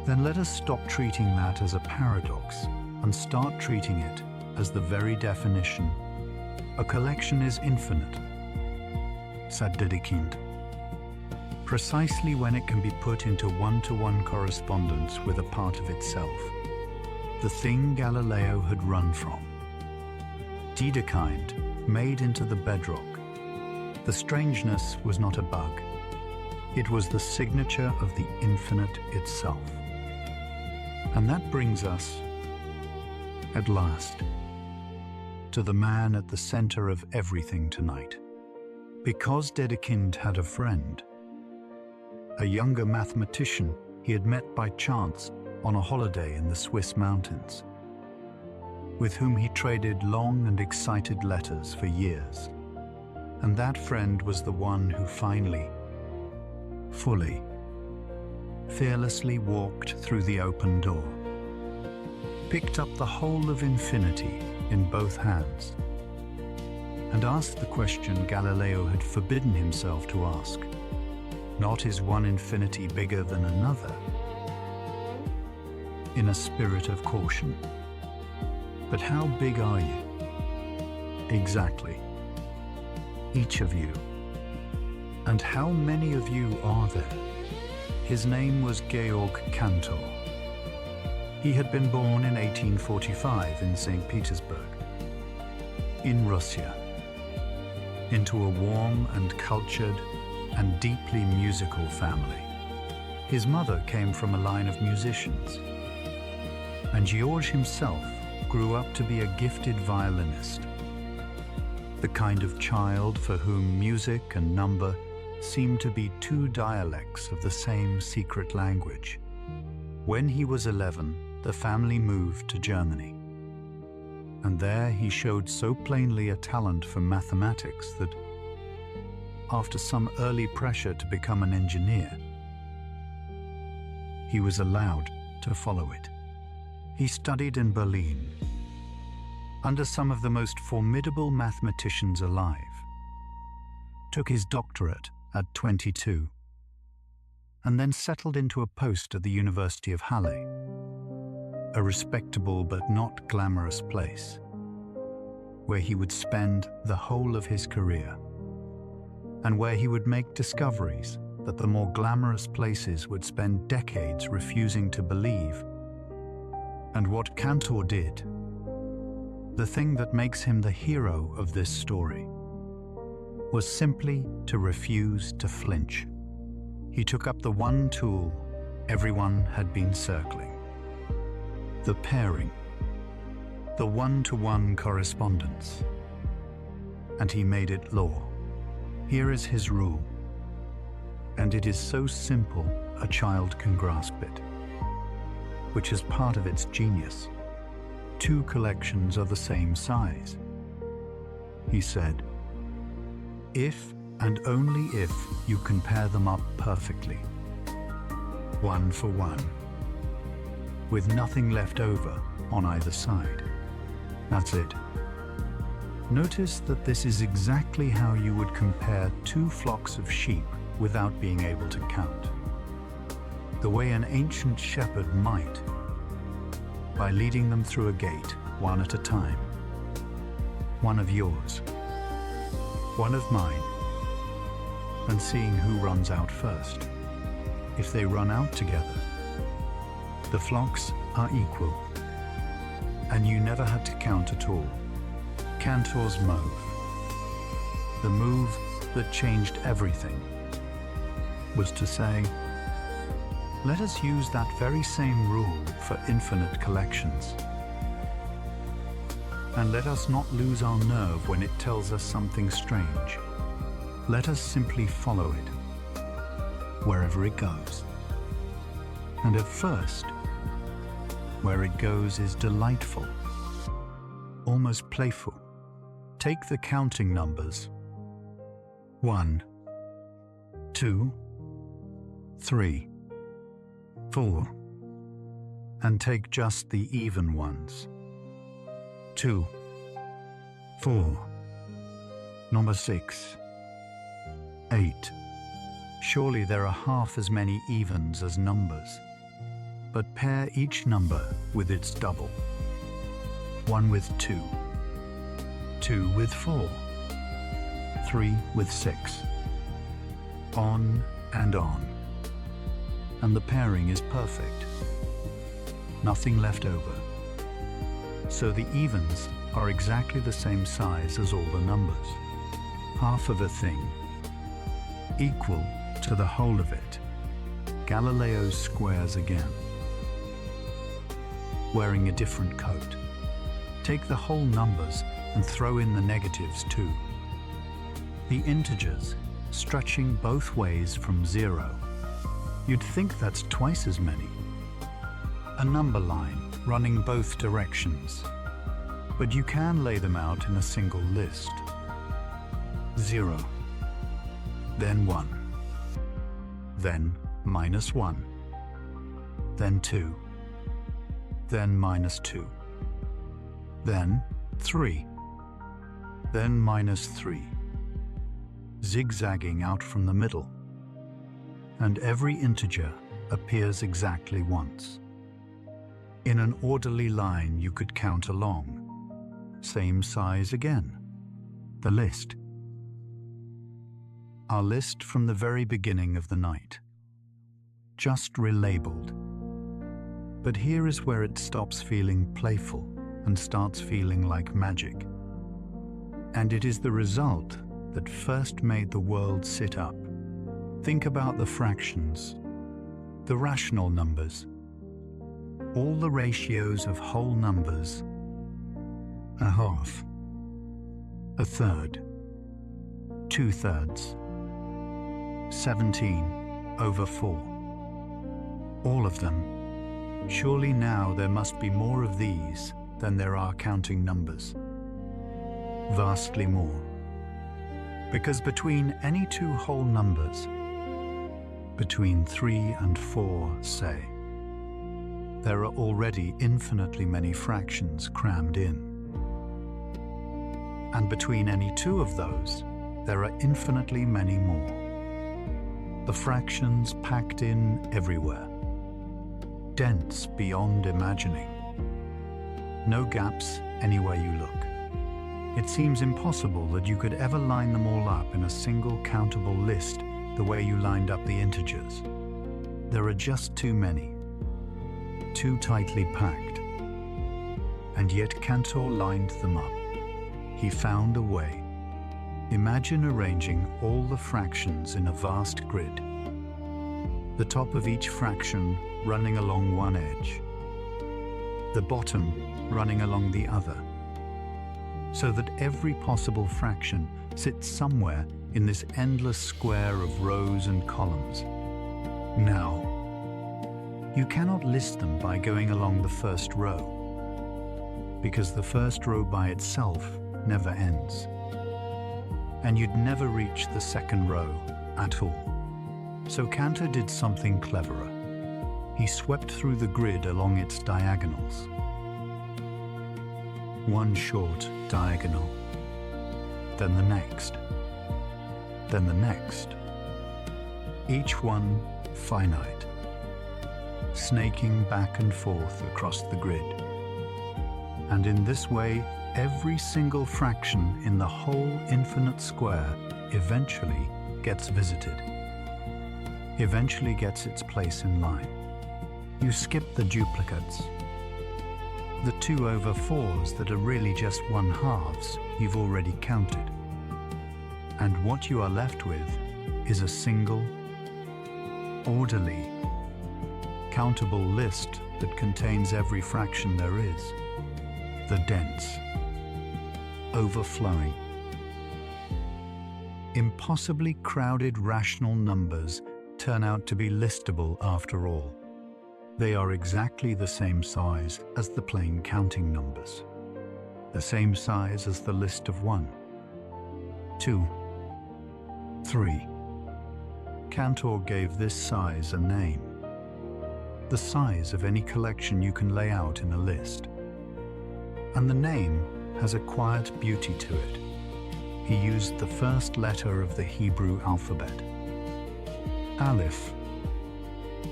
then let us stop treating that as a paradox and start treating it as the very definition. A collection is infinite, said Dedekind, precisely when it can be put into one-to-one correspondence with a part of itself, the thing Galileo had run from. Dedekind made into the bedrock. The strangeness was not a bug. It was the signature of the infinite itself. And that brings us, at last, to the man at the center of everything tonight. Because Dedekind had a friend, a younger mathematician he had met by chance on a holiday in the Swiss mountains, with whom he traded long and excited letters for years. And that friend was the one who finally, fully, fearlessly walked through the open door, picked up the whole of infinity in both hands, and asked the question Galileo had forbidden himself to ask. Not is one infinity bigger than another, in a spirit of caution, but how big are you? Exactly, each of you. And how many of you are there? His name was Georg Cantor. He had been born in 1845 in St. Petersburg, in Russia, into a warm and cultured and deeply musical family. His mother came from a line of musicians, and Georg himself grew up to be a gifted violinist, the kind of child for whom music and number seemed to be two dialects of the same secret language. When he was 11, the family moved to Germany, and there he showed so plainly a talent for mathematics that, after some early pressure to become an engineer, he was allowed to follow it. He studied in Berlin, under some of the most formidable mathematicians alive, took his doctorate at 22, and then settled into a post at the University of Halle, a respectable but not glamorous place, where he would spend the whole of his career, and where he would make discoveries that the more glamorous places would spend decades refusing to believe. And what Cantor did, the thing that makes him the hero of this story, was simply to refuse to flinch. He took up the one tool everyone had been circling: the pairing, the one-to-one correspondence. And he made it law. Here is his rule, and it is so simple a child can grasp it, which is part of its genius. Two collections are the same size. He said, if and only if you can pair them up perfectly, one for one, with nothing left over on either side. That's it. Notice that this is exactly how you would compare two flocks of sheep without being able to count. The way an ancient shepherd might, by leading them through a gate, one at a time. One of yours, one of mine, and seeing who runs out first. If they run out together, the flocks are equal, and you never had to count at all. Cantor's move, the move that changed everything, was to say, let us use that very same rule for infinite collections. And let us not lose our nerve when it tells us something strange. Let us simply follow it, wherever it goes. And at first, where it goes is delightful, almost playful. Take the counting numbers. 1, 2, 3, 4, and take just the even ones. 2, 4, number 6, 8. Surely there are half as many evens as numbers, but pair each number with its double. 1 with 2, 2 with 4, 3 with 6, on and on. And the pairing is perfect. Nothing left over. So the evens are exactly the same size as all the numbers. Half of a thing equal to the whole of it. Galileo's squares again. Wearing a different coat. Take the whole numbers and throw in the negatives too. The integers stretching both ways from 0. You'd think that's twice as many. A number line running both directions. But you can lay them out in a single list. 0, then 1, then -1, then 2, then -2, then 3, then -3, zigzagging out from the middle, and every integer appears exactly once. In an orderly line you could count along. Same size again. The list. Our list from the very beginning of the night. Just relabeled. But here is where it stops feeling playful and starts feeling like magic. And it is the result that first made the world sit up. Think about the fractions, the rational numbers, all the ratios of whole numbers: a half, a third, 2/3, 17/4. All of them. Surely now there must be more of these than there are counting numbers. Vastly more. Because between any two whole numbers, between 3 and 4, say, there are already infinitely many fractions crammed in. And between any two of those, there are infinitely many more. The fractions packed in everywhere. Dense beyond imagining. No gaps anywhere you look. It seems impossible that you could ever line them all up in a single countable list the way you lined up the integers. There are just too many. Too tightly packed. And yet Cantor lined them up. He found a way. Imagine arranging all the fractions in a vast grid. The top of each fraction running along one edge. The bottom running along the other. So that every possible fraction sits somewhere in this endless square of rows and columns. Now, you cannot list them by going along the first row, because the first row by itself never ends. And you'd never reach the second row at all. So Cantor did something cleverer. He swept through the grid along its diagonals. One short diagonal, then the next, then the next. Each one finite, snaking back and forth across the grid. And in this way, every single fraction in the whole infinite square eventually gets visited, eventually gets its place in line. You skip the duplicates. The 2/4s that are really just 1/2s you've already counted. And what you are left with is a single, orderly, countable list that contains every fraction there is. The dense, overflowing, impossibly crowded rational numbers turn out to be listable after all. They are exactly the same size as the plain counting numbers, the same size as the list of 1, 2, 3, Cantor gave this size a name, the size of any collection you can lay out in a list. And the name has a quiet beauty to it. He used the first letter of the Hebrew alphabet, Aleph,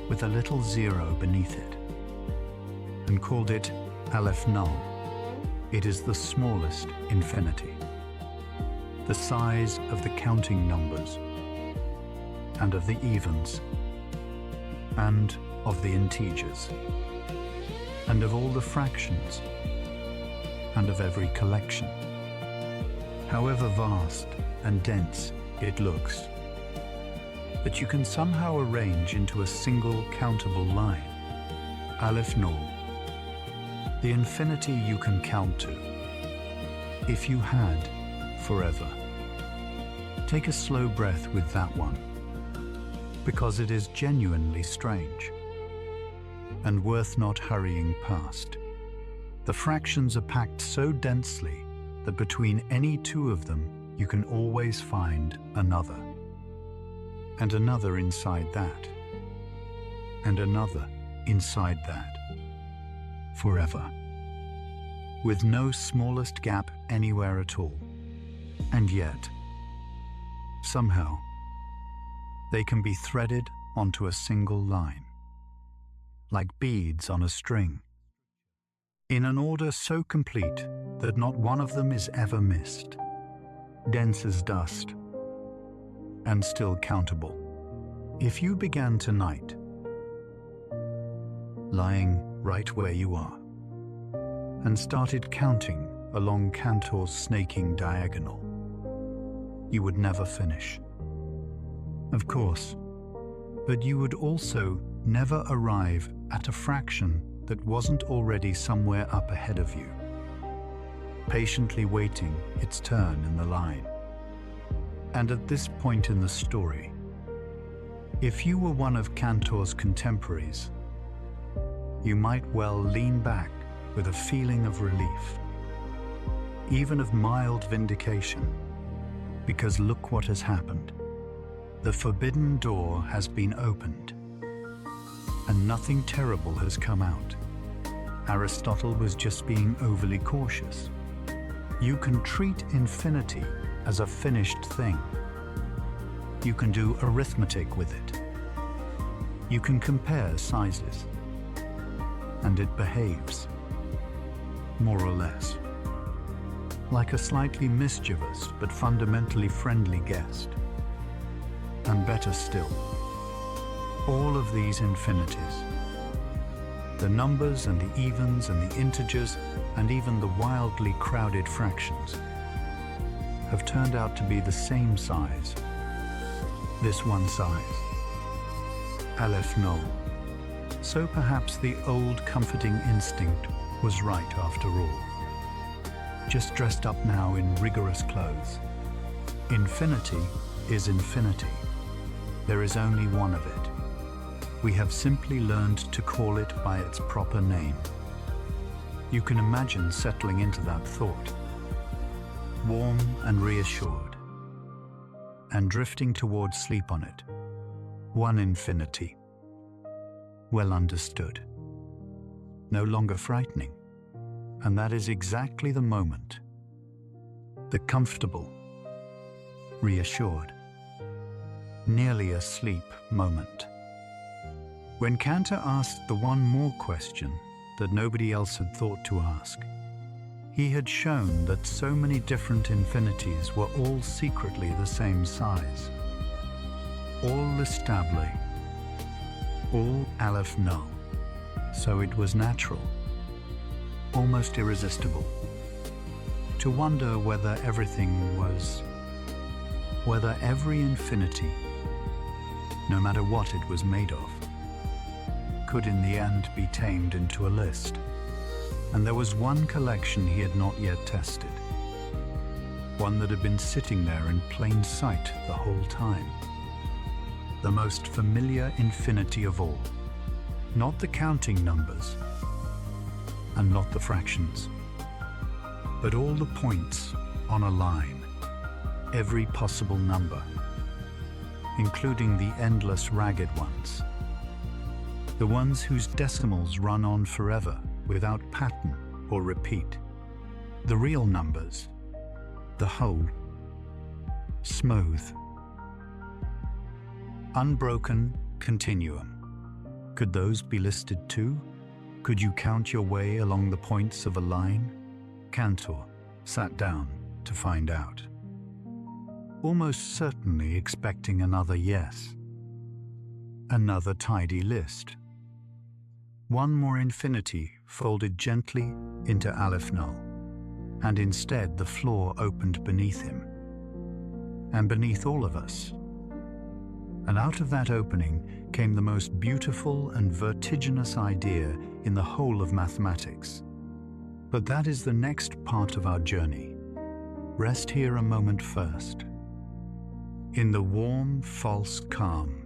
with a little zero beneath it, and called it Aleph Null. It is the smallest infinity, the size of the counting numbers, and of the evens, and of the integers, and of all the fractions, and of every collection. However vast and dense it looks, that you can somehow arrange into a single countable line, Aleph Null, the infinity you can count to, if you had forever. Take a slow breath with that one, because it is genuinely strange and worth not hurrying past. The fractions are packed so densely that between any two of them you can always find another, and another inside that, and another inside that, forever, with no smallest gap anywhere at all. And yet, somehow, they can be threaded onto a single line, like beads on a string, in an order so complete that not one of them is ever missed, dense as dust, and still countable. If you began tonight, lying right where you are, and started counting along Cantor's snaking diagonal, you would never finish. Of course, but you would also never arrive at a fraction that wasn't already somewhere up ahead of you, patiently waiting its turn in the line. And at this point in the story, if you were one of Cantor's contemporaries, you might well lean back with a feeling of relief, even of mild vindication, because look what has happened. The forbidden door has been opened, and nothing terrible has come out. Aristotle was just being overly cautious. You can treat infinity as a finished thing. You can do arithmetic with it. You can compare sizes, and it behaves, more or less, like a slightly mischievous but fundamentally friendly guest. And better still, all of these infinities, the numbers and the evens and the integers and even the wildly crowded fractions, have turned out to be the same size. This one size, Aleph Null. So perhaps the old comforting instinct was right after all. Just dressed up now in rigorous clothes. Infinity is infinity. There is only one of it. We have simply learned to call it by its proper name. You can imagine settling into that thought, warm and reassured, and drifting towards sleep on it. One infinity, well understood, no longer frightening. And that is exactly the moment, the comfortable, reassured, nearly asleep moment. When Cantor asked the one more question that nobody else had thought to ask, he had shown that so many different infinities were all secretly the same size, all established, all Aleph Null. So it was natural, almost irresistible, to wonder whether every infinity, no matter what it was made of, could in the end be tamed into a list. And there was one collection he had not yet tested, one that had been sitting there in plain sight the whole time. The most familiar infinity of all, not the counting numbers, and not the fractions, but all the points on a line, every possible number, including the endless ragged ones. The ones whose decimals run on forever without pattern or repeat. The real numbers, the whole, smooth, unbroken continuum. Could those be listed too? Could you count your way along the points of a line? Cantor sat down to find out, almost certainly expecting another yes. Another tidy list. One more infinity folded gently into Aleph Null, and instead the floor opened beneath him, and beneath all of us. And out of that opening came the most beautiful and vertiginous idea in the whole of mathematics. But that is the next part of our journey. Rest here a moment first. In the warm, false calm,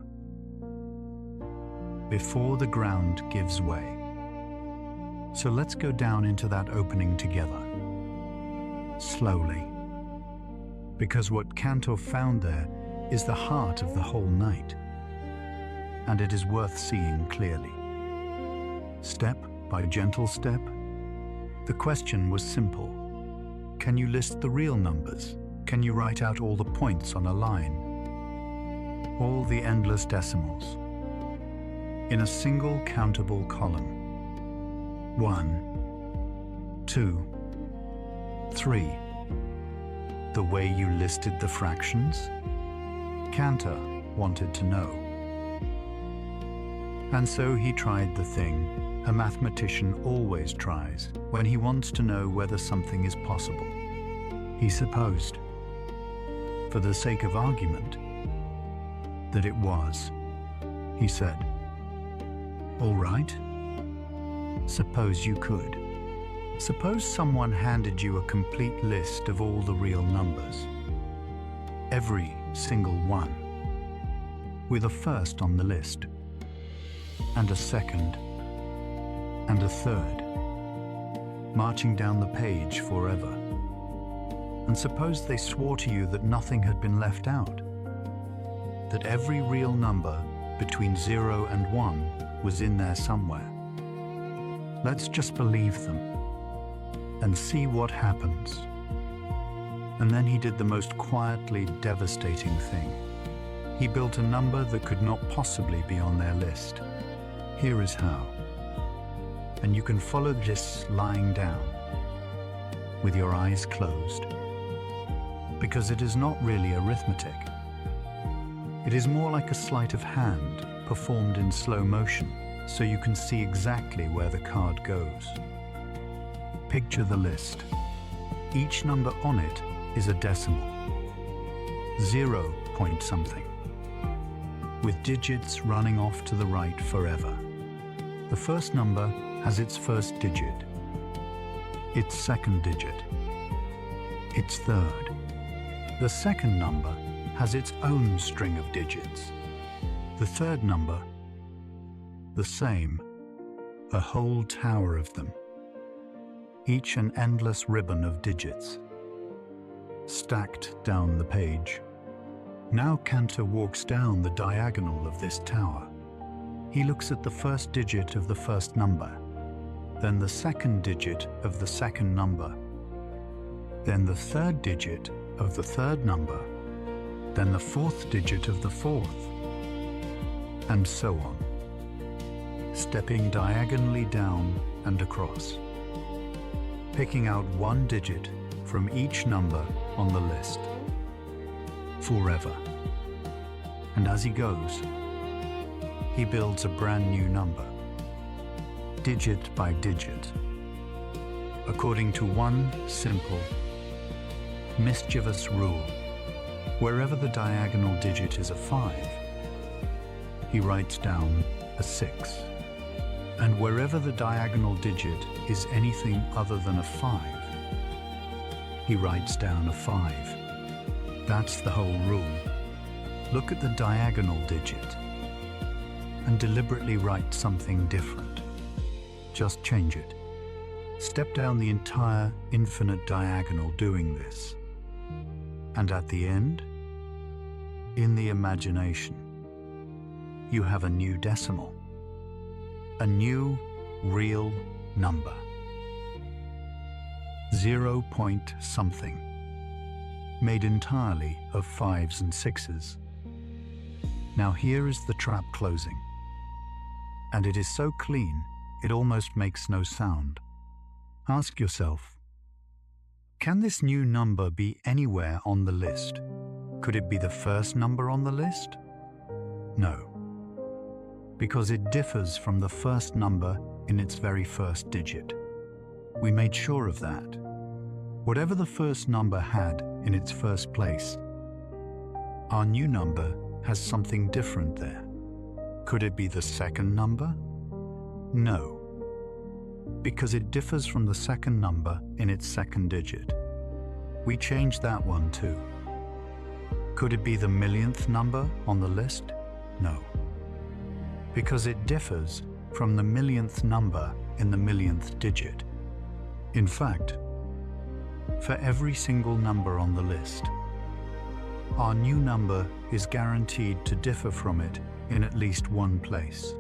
before the ground gives way. So let's go down into that opening together, slowly. Because what Cantor found there is the heart of the whole night, and it is worth seeing clearly. Step by gentle step, the question was simple. Can you list the real numbers? Can you write out all the points on a line? All the endless decimals in a single countable column. 1, 2, 3. The way you listed the fractions? Cantor wanted to know. And so he tried the thing a mathematician always tries when he wants to know whether something is possible. He supposed, for the sake of argument, that it was. He said, "All right. Suppose you could. Suppose someone handed you a complete list of all the real numbers. Every single one. With a first on the list, and a second, and a third, marching down the page forever. And suppose they swore to you that nothing had been left out, that every real number between 0 and 1 was in there somewhere. Let's just believe them and see what happens." And then he did the most quietly devastating thing. He built a number that could not possibly be on their list. Here is how. And you can follow this lying down, with your eyes closed, because it is not really arithmetic. It is more like a sleight of hand performed in slow motion, so you can see exactly where the card goes. Picture the list. Each number on it is a decimal. 0 point something, with digits running off to the right forever. The first number has its first digit, its second digit, its third. The second number has its own string of digits. The third number, the same, a whole tower of them, each an endless ribbon of digits, stacked down the page. Now Cantor walks down the diagonal of this tower. He looks at the first digit of the first number, then the second digit of the second number, then the third digit of the third number, then the fourth digit of the fourth, and so on, stepping diagonally down and across, picking out one digit from each number on the list, forever. And as he goes, he builds a brand new number, digit by digit, according to one simple, mischievous rule. Wherever the diagonal digit is a 5, he writes down a 6. And wherever the diagonal digit is anything other than a 5, he writes down a 5. That's the whole rule. Look at the diagonal digit and deliberately write something different. Just change it. Step down the entire infinite diagonal doing this. And at the end, in the imagination, you have a new decimal, a new real number. 0 point something, made entirely of 5s and 6s. Now here is the trap closing, and it is so clean it almost makes no sound. Ask yourself, can this new number be anywhere on the list? Could it be the first number on the list? No, because it differs from the first number in its very first digit. We made sure of that. Whatever the first number had in its first place, our new number has something different there. Could it be the second number? No, because it differs from the second number in its second digit. We changed that one too. Could it be the millionth number on the list? No, because it differs from the millionth number in the millionth digit. In fact, for every single number on the list, our new number is guaranteed to differ from it in at least one place,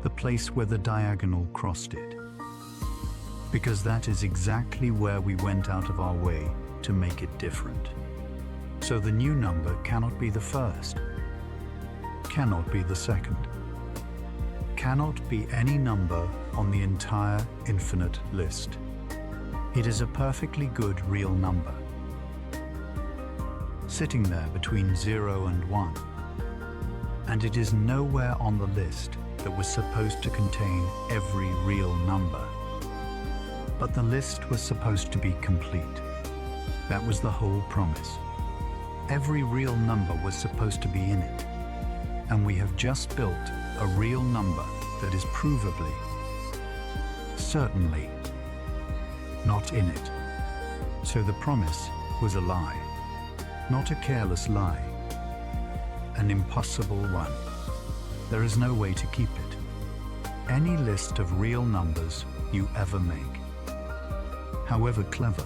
the place where the diagonal crossed it, because that is exactly where we went out of our way to make it different. So the new number cannot be the first, cannot be the second, cannot be any number on the entire infinite list. It is a perfectly good real number, sitting there between 0 and 1, and it is nowhere on the list that was supposed to contain every real number. But the list was supposed to be complete. That was the whole promise. Every real number was supposed to be in it, and we have just built a real number that is provably, certainly, not in it. So the promise was a lie, not a careless lie, an impossible one. There is no way to keep it. Any list of real numbers you ever make, however clever,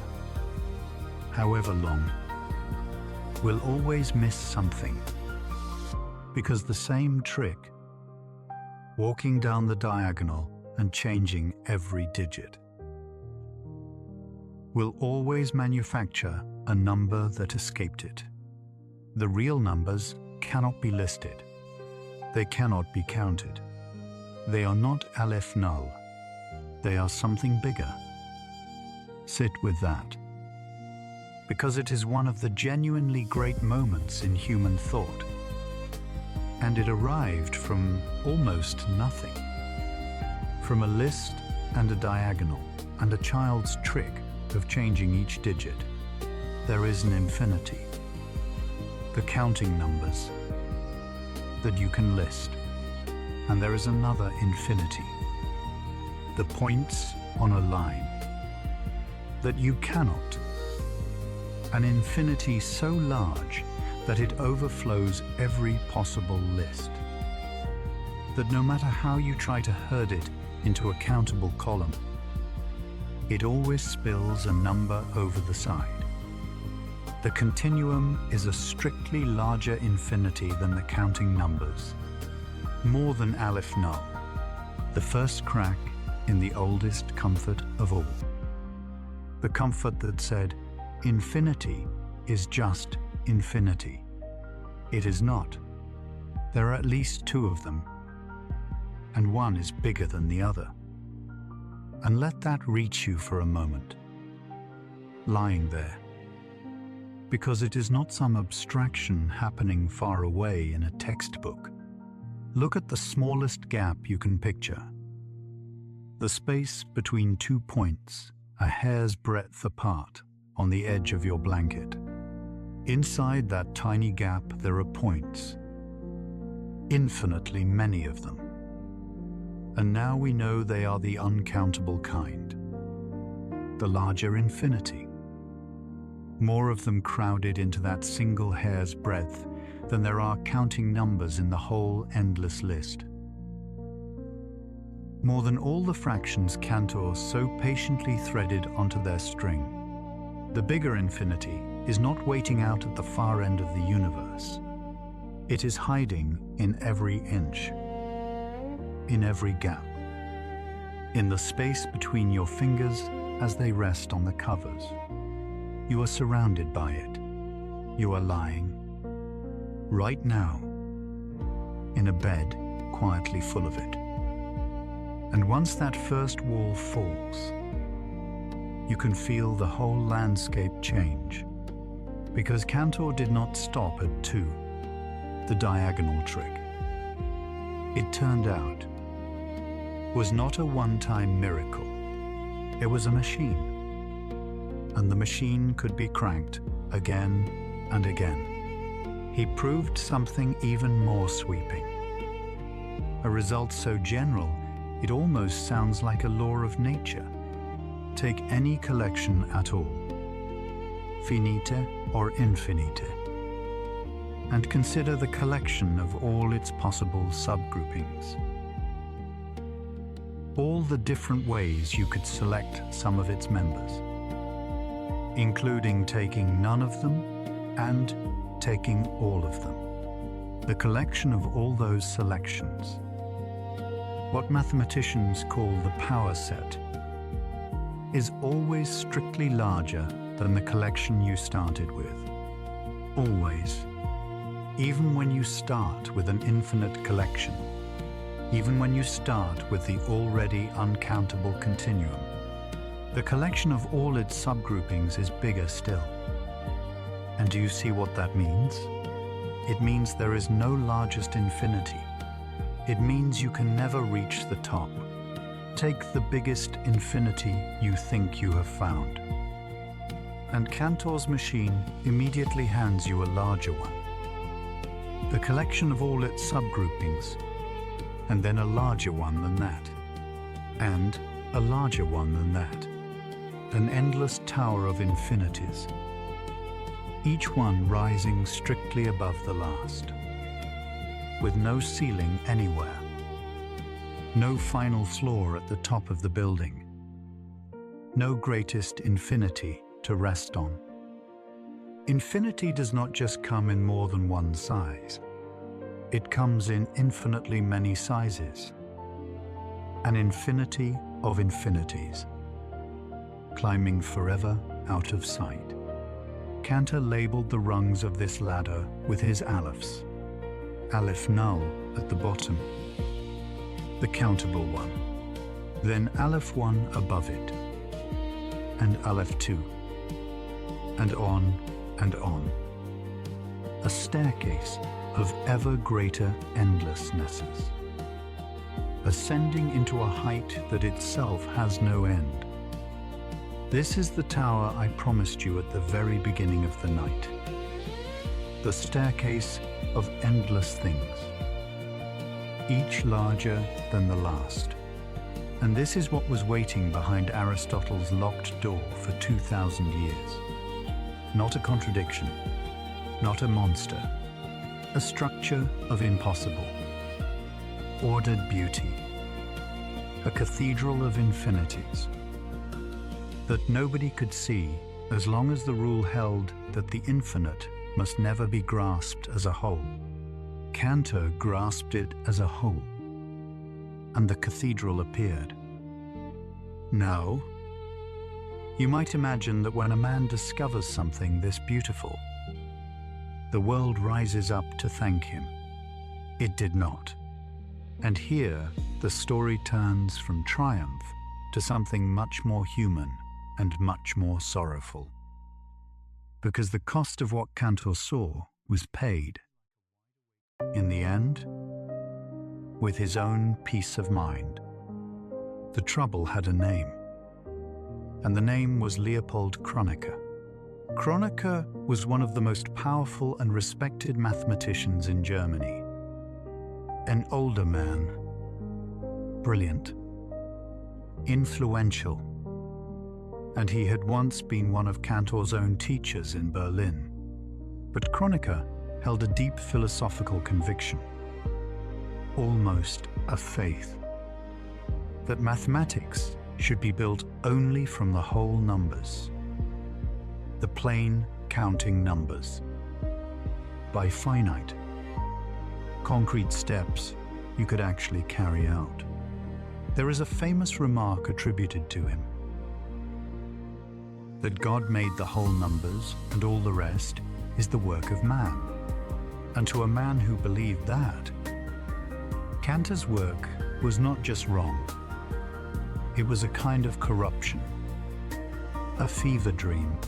however long, will always miss something, because the same trick, walking down the diagonal and changing every digit, will always manufacture a number that escaped it. The real numbers cannot be listed. They cannot be counted. They are not Aleph null. They are something bigger. Sit with that, because it is one of the genuinely great moments in human thought, and it arrived from almost nothing, from a list and a diagonal and a child's trick of changing each digit. There is an infinity, the counting numbers that you can list, and there is another infinity, the points on a line that you cannot, an infinity so large that it overflows every possible list, that no matter how you try to herd it into a countable column, it always spills a number over the side. The continuum is a strictly larger infinity than the counting numbers, more than Aleph null, the first crack in the oldest comfort of all. The comfort that said, infinity is just infinity. It is not. There are at least two of them, and one is bigger than the other. And let that reach you for a moment, lying there, because it is not some abstraction happening far away in a textbook. Look at the smallest gap you can picture, the space between 2 points, a hair's breadth apart, on the edge of your blanket. Inside that tiny gap there are points, infinitely many of them. And now we know they are the uncountable kind, the larger infinity. More of them crowded into that single hair's breadth than there are counting numbers in the whole endless list. More than all the fractions Cantor so patiently threaded onto their string. The bigger infinity is not waiting out at the far end of the universe. It is hiding in every inch, in every gap, in the space between your fingers as they rest on the covers. You are surrounded by it. You are lying, right now, in a bed quietly full of it. And once that first wall falls, you can feel the whole landscape change, because Cantor did not stop at 2, the diagonal trick. It turned out was not a one-time miracle. It was a machine, and the machine could be cranked again and again. He proved something even more sweeping, a result so general it almost sounds like a law of nature. Take any collection at all, finite or infinite, and consider the collection of all its possible subgroupings. All the different ways you could select some of its members, including taking none of them and taking all of them. The collection of all those selections, what mathematicians call the power set, is always strictly larger than the collection you started with. Always. Even when you start with an infinite collection, even when you start with the already uncountable continuum, the collection of all its subgroupings is bigger still. And do you see what that means? It means there is no largest infinity. It means you can never reach the top. Take the biggest infinity you think you have found. And Cantor's machine immediately hands you a larger one. The collection of all its subgroupings, and then a larger one than that, and a larger one than that. An endless tower of infinities, each one rising strictly above the last, with no ceiling anywhere, no final floor at the top of the building, no greatest infinity to rest on. Infinity does not just come in more than one size. It comes in infinitely many sizes. An infinity of infinities, climbing forever out of sight. Cantor labeled the rungs of this ladder with his alephs. Aleph null at the bottom, the countable one, then Aleph 1 above it, and Aleph 2, and on and on. A staircase of ever greater endlessnesses, ascending into a height that itself has no end. This is the tower I promised you at the very beginning of the night. The staircase of endless things, each larger than the last. And this is what was waiting behind Aristotle's locked door for 2,000 years. Not a contradiction, not a monster, a structure of impossible, ordered beauty, a cathedral of infinities that nobody could see as long as the rule held that the infinite must never be grasped as a whole. Cantor grasped it as a whole, and the cathedral appeared. Now, you might imagine that when a man discovers something this beautiful, the world rises up to thank him. It did not. And here, the story turns from triumph to something much more human and much more sorrowful. Because the cost of what Cantor saw was paid. In the end, with his own peace of mind. The trouble had a name, and the name was Leopold Kronecker. Kronecker was one of the most powerful and respected mathematicians in Germany. An older man, brilliant, influential, and he had once been one of Cantor's own teachers in Berlin. But Kronecker held a deep philosophical conviction, almost a faith, that mathematics should be built only from the whole numbers. The plain, counting numbers. By finite, concrete steps you could actually carry out. There is a famous remark attributed to him, that God made the whole numbers and all the rest is the work of man. And to a man who believed that, Cantor's work was not just wrong, it was a kind of corruption, a fever dream,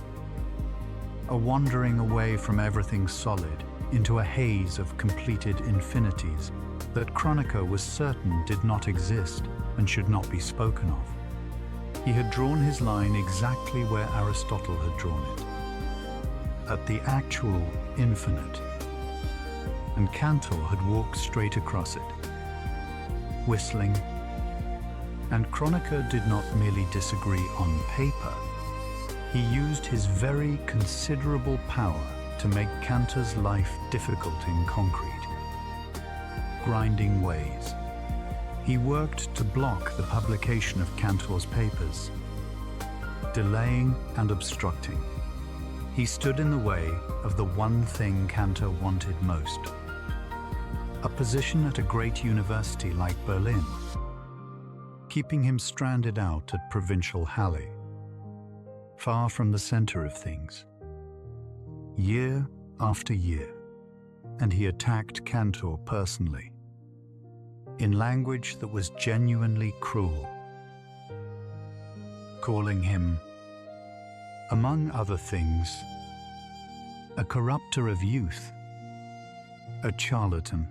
a wandering away from everything solid into a haze of completed infinities that Cantor was certain did not exist and should not be spoken of. He had drawn his line exactly where Aristotle had drawn it, at the actual infinite, and Cantor had walked straight across it, whistling. And Cantor did not merely disagree on paper, he used his very considerable power to make Cantor's life difficult in concrete, grinding ways. He worked to block the publication of Cantor's papers, delaying and obstructing. He stood in the way of the one thing Cantor wanted most, a position at a great university like Berlin, keeping him stranded out at provincial Halle, far from the center of things. Year after year, and he attacked Cantor personally, in language that was genuinely cruel, calling him, among other things, a corrupter of youth, a charlatan,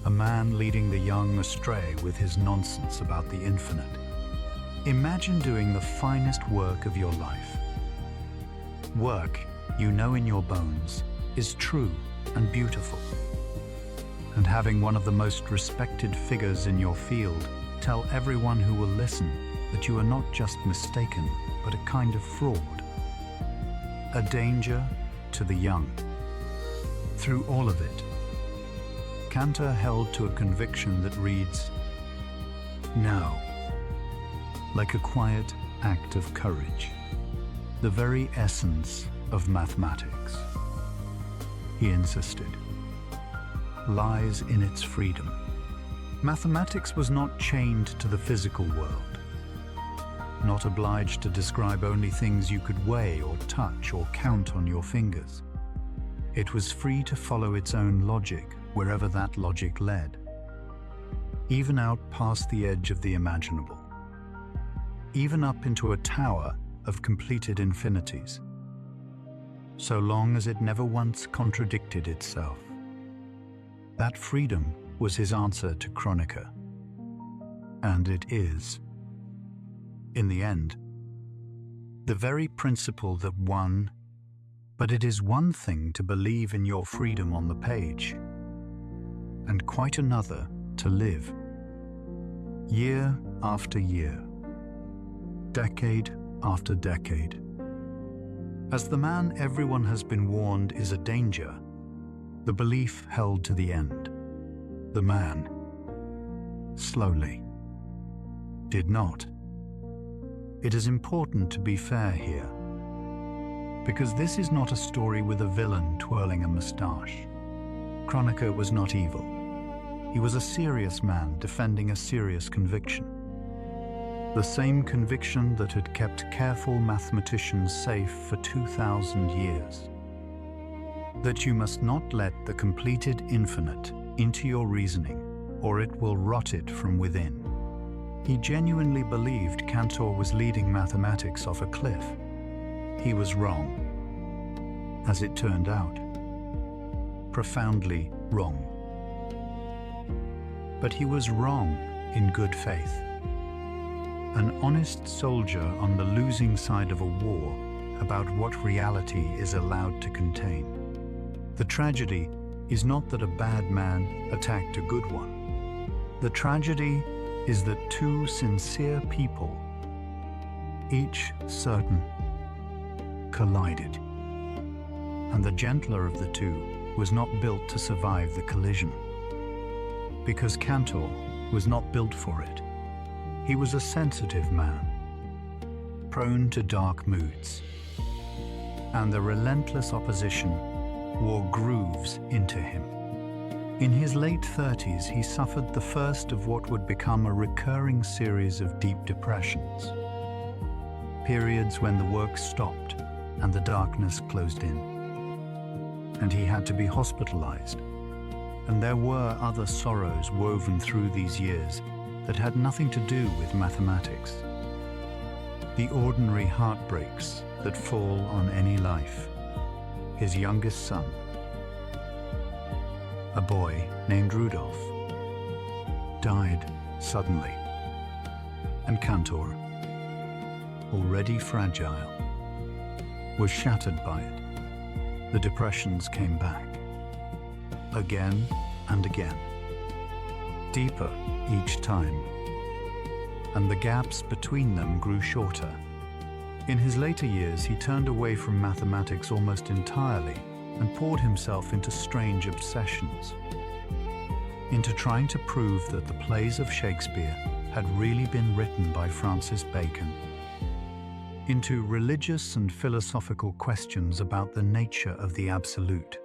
a man leading the young astray with his nonsense about the infinite. Imagine doing the finest work of your life. Work you know in your bones is true and beautiful. And having one of the most respected figures in your field tell everyone who will listen that you are not just mistaken, but a kind of fraud, a danger to the young. Through all of it, Cantor held to a conviction that reads, now, like a quiet act of courage, the very essence of mathematics, he insisted, lies in its freedom. Mathematics was not chained to the physical world, not obliged to describe only things you could weigh or touch or count on your fingers. It was free to follow its own logic wherever that logic led, even out past the edge of the imaginable, even up into a tower of completed infinities, so long as it never once contradicted itself. That freedom was his answer to Cantor, and it is, in the end, the very principle that one, but it is one thing to believe in your freedom on the page, and quite another to live, year after year, decade after decade. As the man everyone has been warned is a danger, the belief held to the end. The man, slowly, did not. It is important to be fair here, because this is not a story with a villain twirling a moustache. Cantor was not evil. He was a serious man defending a serious conviction. The same conviction that had kept careful mathematicians safe for 2,000 years. That you must not let the completed infinite into your reasoning, or it will rot it from within. He genuinely believed Cantor was leading mathematics off a cliff. He was wrong, as it turned out. Profoundly wrong. But he was wrong in good faith. An honest soldier on the losing side of a war about what reality is allowed to contain. The tragedy is not that a bad man attacked a good one. The tragedy is that two sincere people, each certain, collided. And the gentler of the two was not built to survive the collision. Because Cantor was not built for it. He was a sensitive man, prone to dark moods, and the relentless opposition wore grooves into him. In his late 30s, he suffered the first of what would become a recurring series of deep depressions. Periods when the work stopped and the darkness closed in. And he had to be hospitalized. And there were other sorrows woven through these years that had nothing to do with mathematics. The ordinary heartbreaks that fall on any life. His youngest son, a boy named Rudolf, died suddenly. And Cantor, already fragile, was shattered by it. The depressions came back, again and again, deeper each time, and the gaps between them grew shorter. In his later years, he turned away from mathematics almost entirely and poured himself into strange obsessions, into trying to prove that the plays of Shakespeare had really been written by Francis Bacon, into religious and philosophical questions about the nature of the absolute,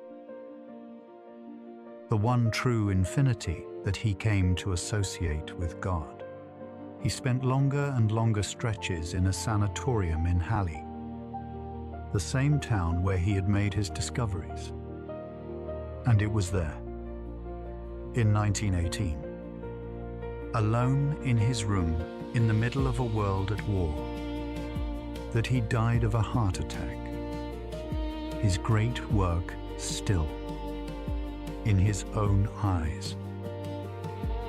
the one true infinity that he came to associate with God. He spent longer and longer stretches in a sanatorium in Halle, the same town where he had made his discoveries. And it was there, in 1918, alone in his room in the middle of a world at war, that he died of a heart attack. His great work still, in his own eyes,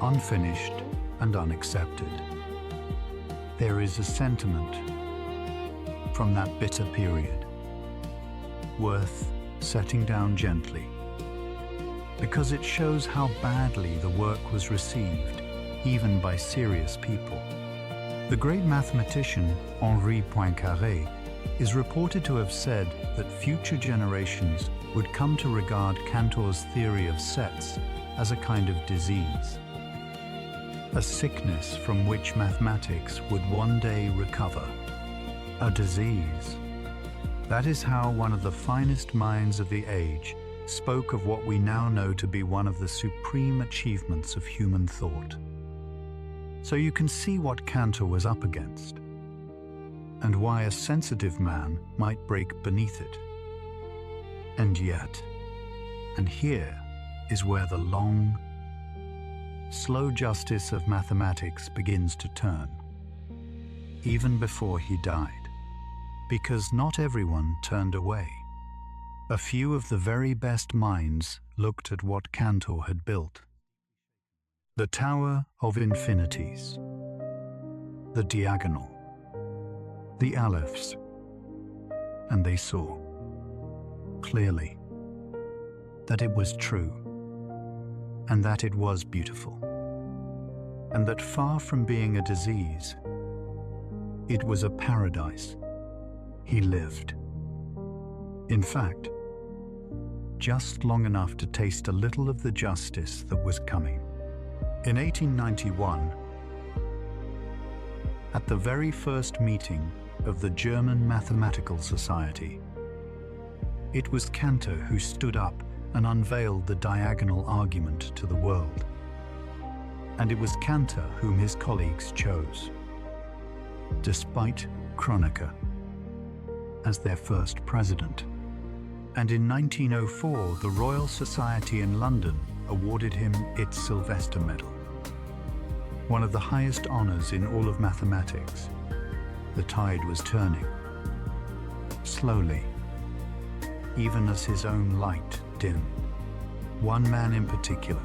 unfinished and unaccepted. There is a sentiment from that bitter period worth setting down gently, because it shows how badly the work was received, even by serious people. The great mathematician Henri Poincaré is reported to have said that future generations would come to regard Cantor's theory of sets as a kind of disease, a sickness from which mathematics would one day recover. A disease. That is how one of the finest minds of the age spoke of what we now know to be one of the supreme achievements of human thought. So you can see what Cantor was up against, and why a sensitive man might break beneath it. And yet, and here is where the long, slow justice of mathematics begins to turn, even before he died, because not everyone turned away. A few of the very best minds looked at what Cantor had built. The Tower of Infinities, the diagonal, the alephs, and they saw clearly that it was true, and that it was beautiful, and that far from being a disease, it was a paradise he lived. In fact, just long enough to taste a little of the justice that was coming. In 1891, at the very first meeting of the German Mathematical Society, it was Cantor who stood up and unveiled the diagonal argument to the world. And it was Cantor whom his colleagues chose, despite Kronecker, as their first president. And in 1904, the Royal Society in London awarded him its Sylvester Medal, one of the highest honors in all of mathematics. The tide was turning, slowly, even as his own light dimmed. One man in particular,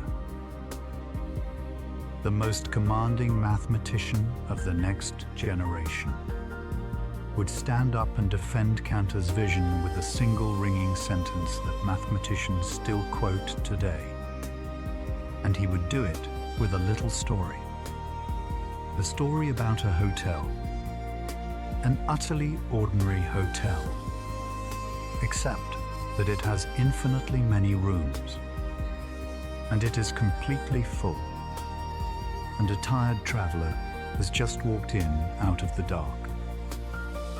the most commanding mathematician of the next generation, would stand up and defend Cantor's vision with a single ringing sentence that mathematicians still quote today. And he would do it with a little story. A story about a hotel, an utterly ordinary hotel, except that it has infinitely many rooms, and it is completely full, and a tired traveler has just walked in out of the dark,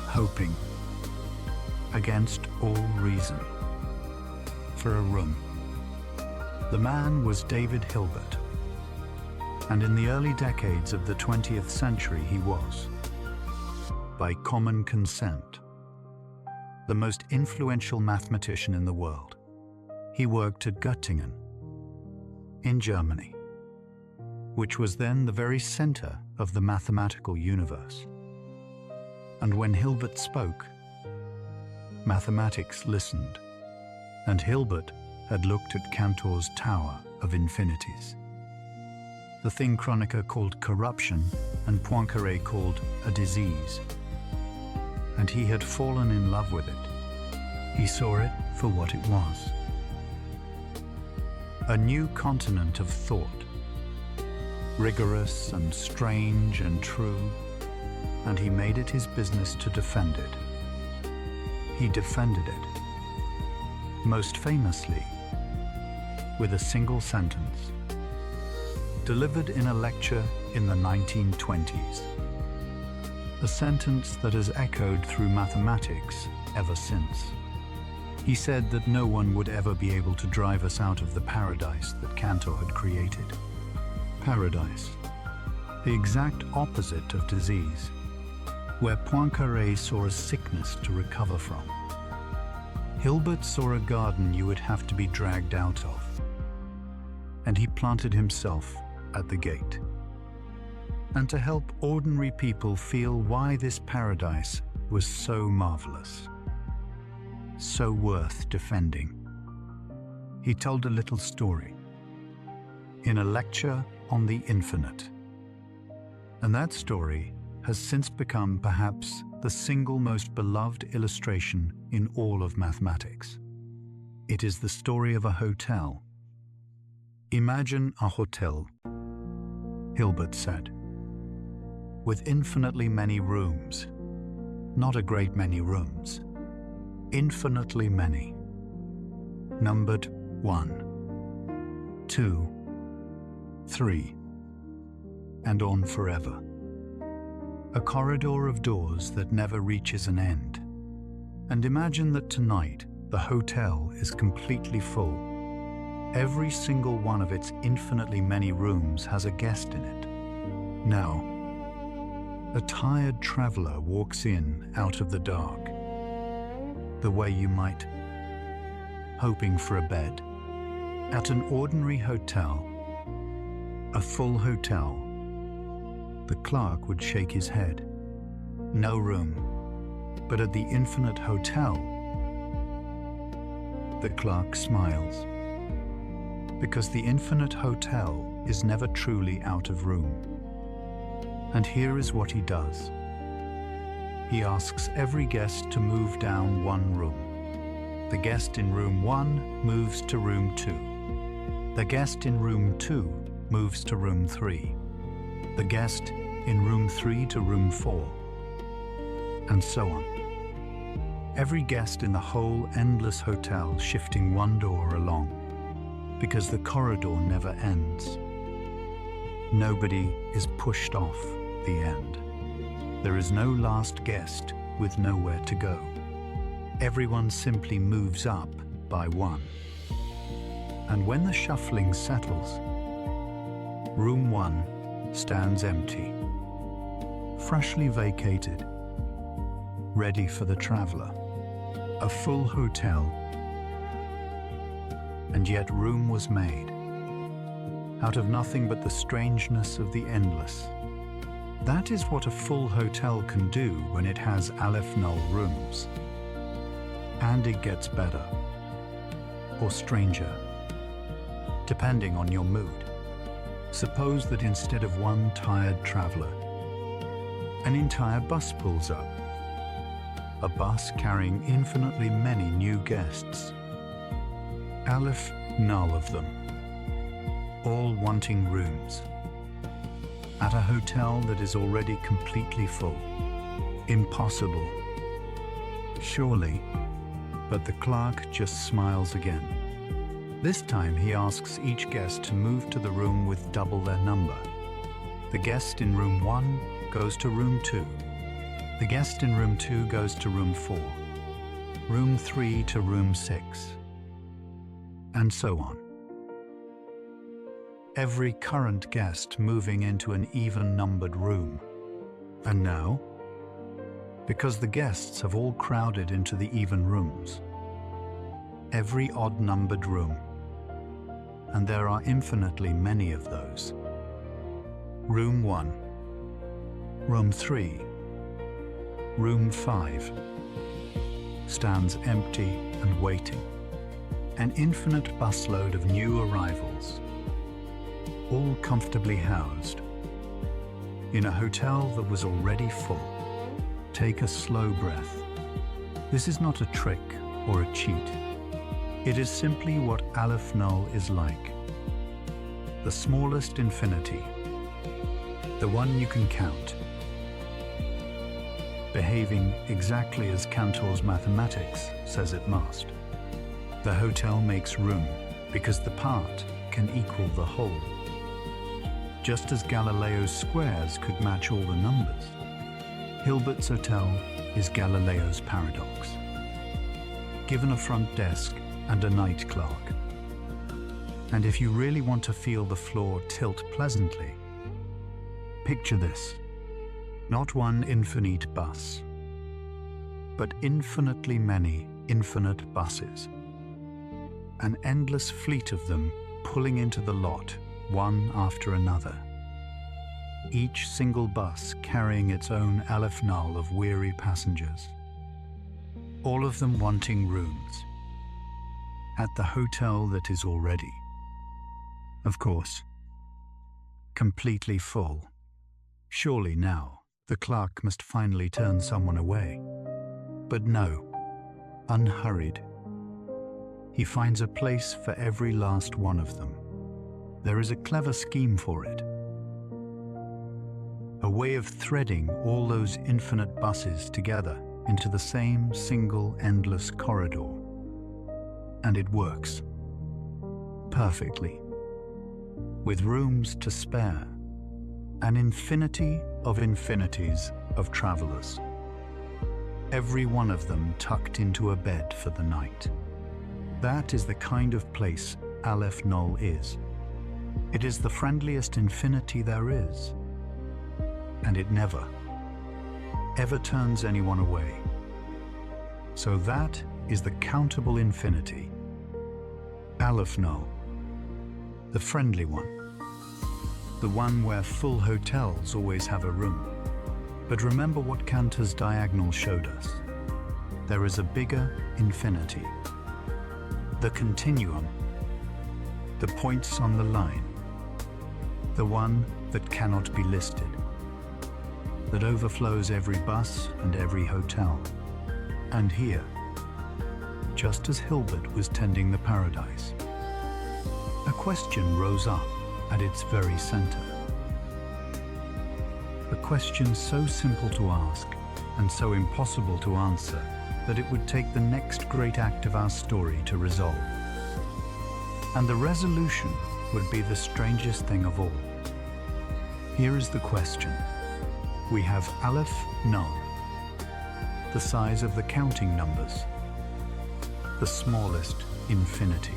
hoping against all reason, for a room. The man was David Hilbert, and in the early decades of the 20th century he was, by common consent, the most influential mathematician in the world. He worked at Göttingen, in Germany, which was then the very center of the mathematical universe. And when Hilbert spoke, mathematics listened, and Hilbert had looked at Cantor's Tower of Infinities, the thing Kronecker called corruption and Poincaré called a disease, and he had fallen in love with it. He saw it for what it was. A new continent of thought, rigorous and strange and true, and he made it his business to defend it. He defended it, most famously, with a single sentence, delivered in a lecture in the 1920s. A sentence that has echoed through mathematics ever since. He said that no one would ever be able to drive us out of the paradise that Cantor had created. Paradise, the exact opposite of disease, where Poincaré saw a sickness to recover from. Hilbert saw a garden you would have to be dragged out of, and he planted himself at the gate. And to help ordinary people feel why this paradise was so marvelous, so worth defending, he told a little story in a lecture on the infinite. And that story has since become perhaps the single most beloved illustration in all of mathematics. It is the story of a hotel. Imagine a hotel, Hilbert said, with infinitely many rooms, not a great many rooms, infinitely many, numbered 1, 2, 3, and on forever. A corridor of doors that never reaches an end. And imagine that tonight the hotel is completely full. Every single one of its infinitely many rooms has a guest in it. Now, a tired traveler walks in out of the dark, the way you might, hoping for a bed. At an ordinary hotel, a full hotel, the clerk would shake his head. No room. But at the infinite hotel, the clerk smiles. Because the infinite hotel is never truly out of room. And here is what he does. He asks every guest to move down one room. The guest in room 1 moves to room 2. The guest in room 2 moves to room 3. The guest in room 3 to room 4, and so on. Every guest in the whole endless hotel shifting one door along, because the corridor never ends. Nobody is pushed off the end. There is no last guest with nowhere to go. Everyone simply moves up by one. And when the shuffling settles, room 1 stands empty, freshly vacated, ready for the traveler. A full hotel, and yet room was made out of nothing but the strangeness of the endless. That is what a full hotel can do when it has Aleph null rooms. And it gets better, or stranger, depending on your mood. Suppose that instead of one tired traveler, an entire bus pulls up. A bus carrying infinitely many new guests. Aleph null of them, all wanting rooms. At a hotel that is already completely full. Impossible. Surely, but the clerk just smiles again. This time he asks each guest to move to the room with double their number. The guest in room 1 goes to room 2. The guest in room 2 goes to room 4. room 3 to room 6, and so on. Every current guest moving into an even-numbered room. And now, because the guests have all crowded into the even rooms, every odd-numbered room, and there are infinitely many of those. Room 1, room 3, room 5 stands empty and waiting. An infinite busload of new arrivals, all comfortably housed in a hotel that was already full. Take a slow breath. This is not a trick or a cheat. It is simply what Aleph Null is like. The smallest infinity, the one you can count, behaving exactly as Cantor's mathematics says it must. The hotel makes room because the part can equal the whole. Just as Galileo's squares could match all the numbers, Hilbert's hotel is Galileo's paradox. Given a front desk and a night clerk, and if you really want to feel the floor tilt pleasantly, picture this: not one infinite bus, but infinitely many infinite buses. An endless fleet of them pulling into the lot, one after another. Each single bus carrying its own Aleph Null of weary passengers. All of them wanting rooms at the hotel that is already, of course, completely full. Surely now the clerk must finally turn someone away. But no, unhurried, he finds a place for every last one of them. There is a clever scheme for it. A way of threading all those infinite buses together into the same single endless corridor. And it works perfectly, with rooms to spare, an infinity of infinities of travelers, every one of them tucked into a bed for the night. That is the kind of place Aleph Null is. It is the friendliest infinity there is, and it never, ever turns anyone away. So that is the countable infinity, Aleph Null, the friendly one, the one where full hotels always have a room. But remember what Cantor's diagonal showed us. There is a bigger infinity, the continuum, the points on the line, the one that cannot be listed, that overflows every bus and every hotel. And here, just as Hilbert was tending the paradise, a question rose up at its very center. A question so simple to ask and so impossible to answer that it would take the next great act of our story to resolve. And the resolution would be the strangest thing of all. Here is the question. We have Aleph Null, the size of the counting numbers, the smallest infinity.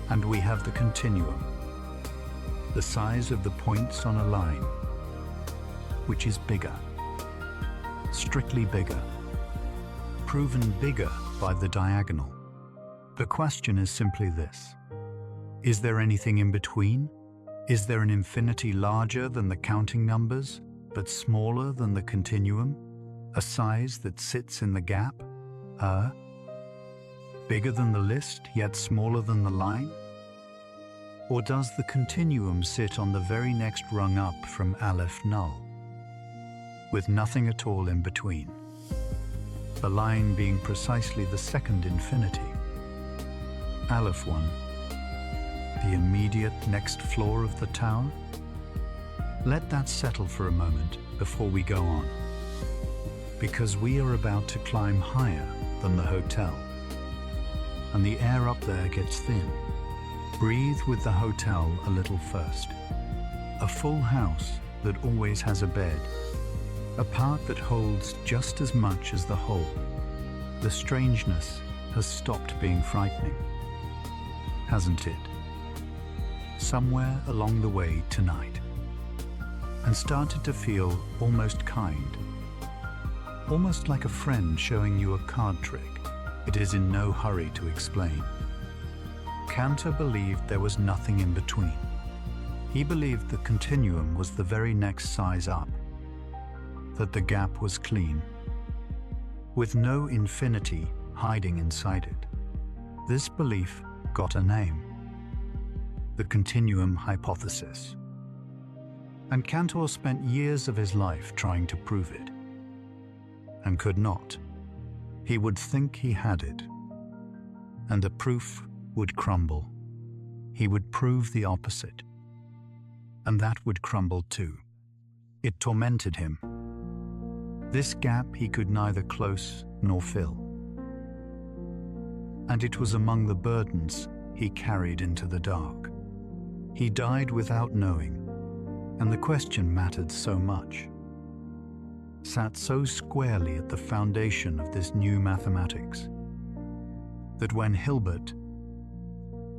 And we have the continuum, the size of the points on a line, which is bigger, strictly bigger, proven bigger by the diagonal. The question is simply this: is there anything in between? Is there an infinity larger than the counting numbers, but smaller than the continuum? A size that sits in the gap? Bigger than the list, yet smaller than the line? Or does the continuum sit on the very next rung up from Aleph Null, with nothing at all in between? The line being precisely the second infinity. Aleph 1, the immediate next floor of the tower? Let that settle for a moment before we go on, because we are about to climb higher than the hotel, and the air up there gets thin. Breathe with the hotel a little first. A full house that always has a bed, a part that holds just as much as the whole. the strangeness has stopped being frightening, hasn't it? Somewhere along the way tonight, and started to feel almost kind, almost like a friend showing you a card trick it is in no hurry to explain. Cantor believed there was nothing in between. He believed the continuum was the very next size up, that the gap was clean, with no infinity hiding inside it. This belief got a name: the continuum hypothesis. And Cantor spent years of his life trying to prove it, and could not. He would think he had it, and the proof would crumble. He would prove the opposite, and that would crumble too. It tormented him. This gap he could neither close nor fill, and it was among the burdens he carried into the dark. He died without knowing, and the question mattered so much, sat so squarely at the foundation of this new mathematics, that when Hilbert,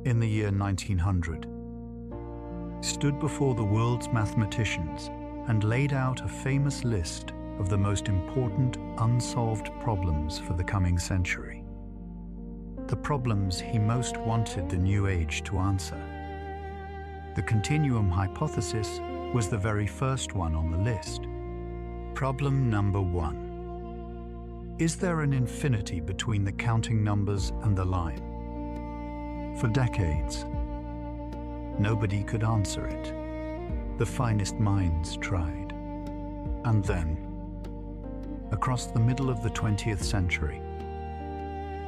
in the year 1900, stood before the world's mathematicians and laid out a famous list of the most important unsolved problems for the coming century, the problems he most wanted the new age to answer, the continuum hypothesis was the very first one on the list. Problem number 1. Is there an infinity between the counting numbers and the line? For decades, nobody could answer it. The finest minds tried. And then, across the middle of the 20th century,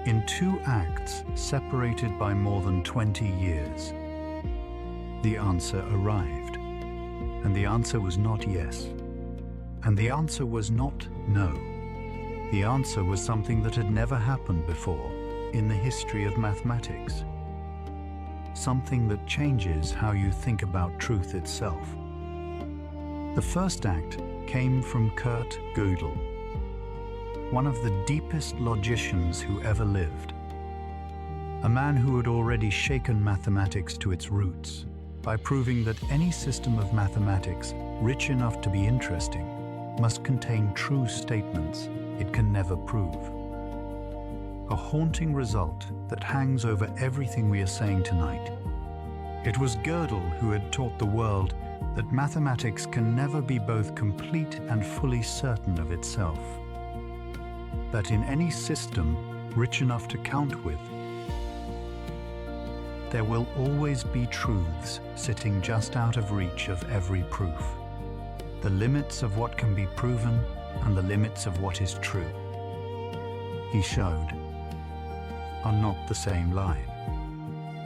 in 2 acts separated by more than 20 years, the answer arrived. And the answer was not yes. And the answer was not no. The answer was something that had never happened before in the history of mathematics. Something that changes how you think about truth itself. The first act came from Kurt Gödel, one of the deepest logicians who ever lived. A man who had already shaken mathematics to its roots by proving that any system of mathematics rich enough to be interesting must contain true statements it can never prove. A haunting result that hangs over everything we are saying tonight. It was Gödel who had taught the world that mathematics can never be both complete and fully certain of itself. That in any system rich enough to count with, there will always be truths sitting just out of reach of every proof. The limits of what can be proven and the limits of what is true, he showed, are not the same line.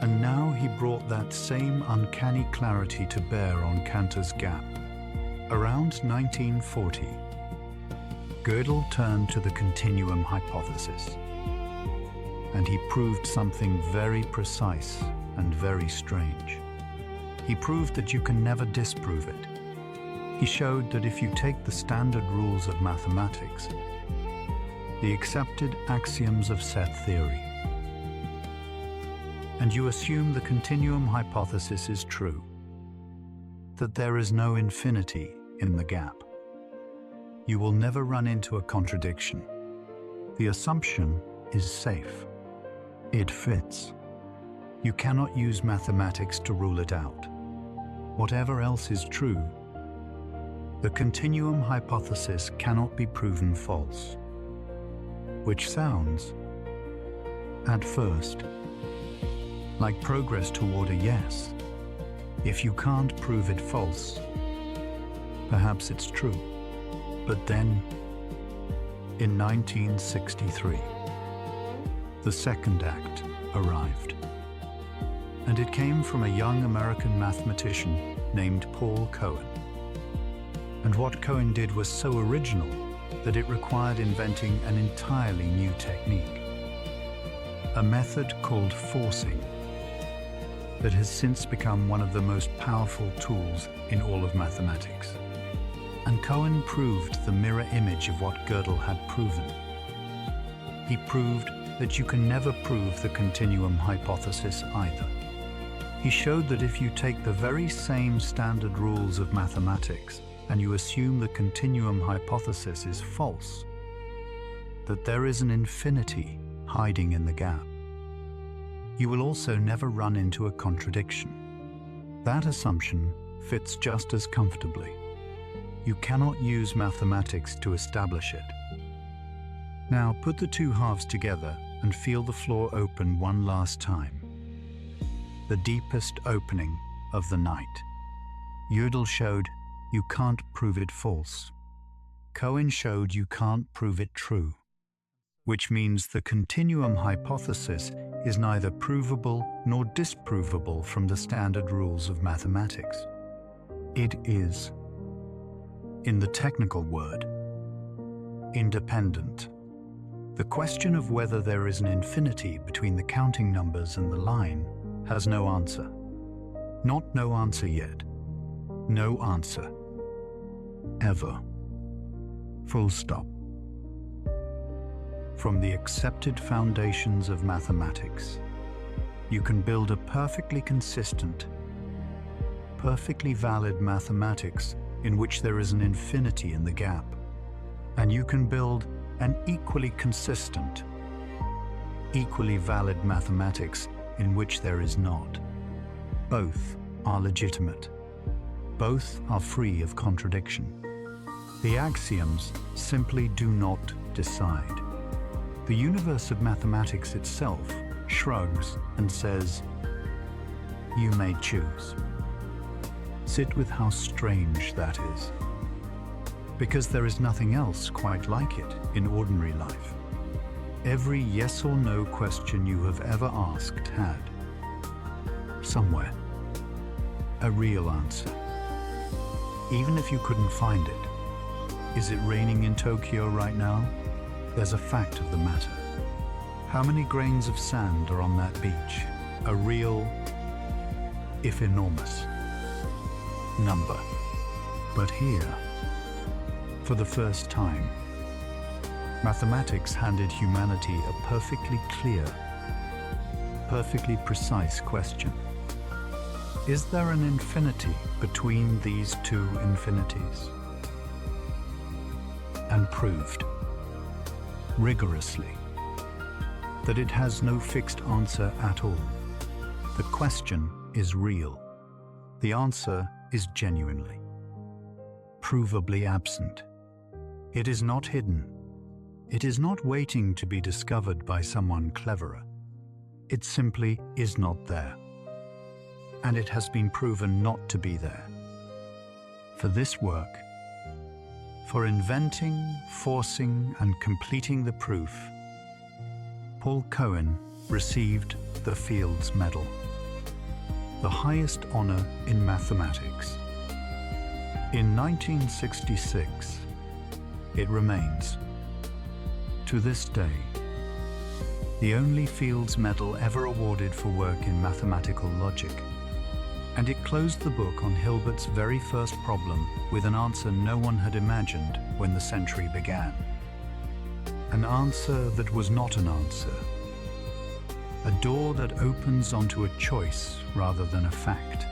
And now he brought that same uncanny clarity to bear on Cantor's gap. Around 1940, Gödel turned to the continuum hypothesis, and he proved something very precise and very strange. He proved that you can never disprove it. He showed that if you take the standard rules of mathematics, the accepted axioms of set theory, and you assume the continuum hypothesis is true, that there is no infinity in the gap, you will never run into a contradiction. The assumption is safe. It fits. You cannot use mathematics to rule it out. Whatever else is true, the continuum hypothesis cannot be proven false. Which sounds, at first, like progress toward a yes. If you can't prove it false, perhaps it's true. But then, in 1963, the second act arrived. And it came from a young American mathematician named Paul Cohen. And what Cohen did was so original that it required inventing an entirely new technique, a method called forcing, that has since become one of the most powerful tools in all of mathematics. And Cohen proved the mirror image of what Gödel had proven. he proved that you can never prove the continuum hypothesis either. He showed that if you take the very same standard rules of mathematics and you assume the continuum hypothesis is false, that there is an infinity hiding in the gap, you will also never run into a contradiction. That assumption fits just as comfortably. You cannot use mathematics to establish it. Now put the two halves together and feel the floor open one last time. The deepest opening of the night. Gödel showed you can't prove it false. Cohen showed you can't prove it true, which means the continuum hypothesis is neither provable nor disprovable from the standard rules of mathematics. It is, in the technical word, independent. The question of whether there is an infinity between the counting numbers and the line has no answer. Not no answer yet. No answer. Ever. Full stop. From the accepted foundations of mathematics, you can build a perfectly consistent, perfectly valid mathematics in which there is an infinity in the gap. And you can build an equally consistent, equally valid mathematics in which there is not. Both are legitimate. Both are free of contradiction. The axioms simply do not decide. The universe of mathematics itself shrugs and says, "You may choose." Sit with how strange that is, because there is nothing else quite like it in ordinary life. Every yes or no question you have ever asked had, somewhere, a real answer. Even if you couldn't find it. Is it raining in Tokyo right now? There's a fact of the matter. How many grains of sand are on that beach? A real, if enormous, number. But here, for the first time, mathematics handed humanity a perfectly clear, perfectly precise question. Is there an infinity between these two infinities? And proved, rigorously, that it has no fixed answer at all. The question is real. The answer is genuinely, provably absent. It is not hidden. It is not waiting to be discovered by someone cleverer. It simply is not there. And it has been proven not to be there. For this work, for inventing, forcing, and completing the proof, Paul Cohen received the Fields Medal, the highest honor in mathematics. In 1966, it remains, to this day, the only Fields Medal ever awarded for work in mathematical logic. And it closed the book on Hilbert's very first problem with an answer no one had imagined when the century began. An answer that was not an answer. A door that opens onto a choice rather than a fact.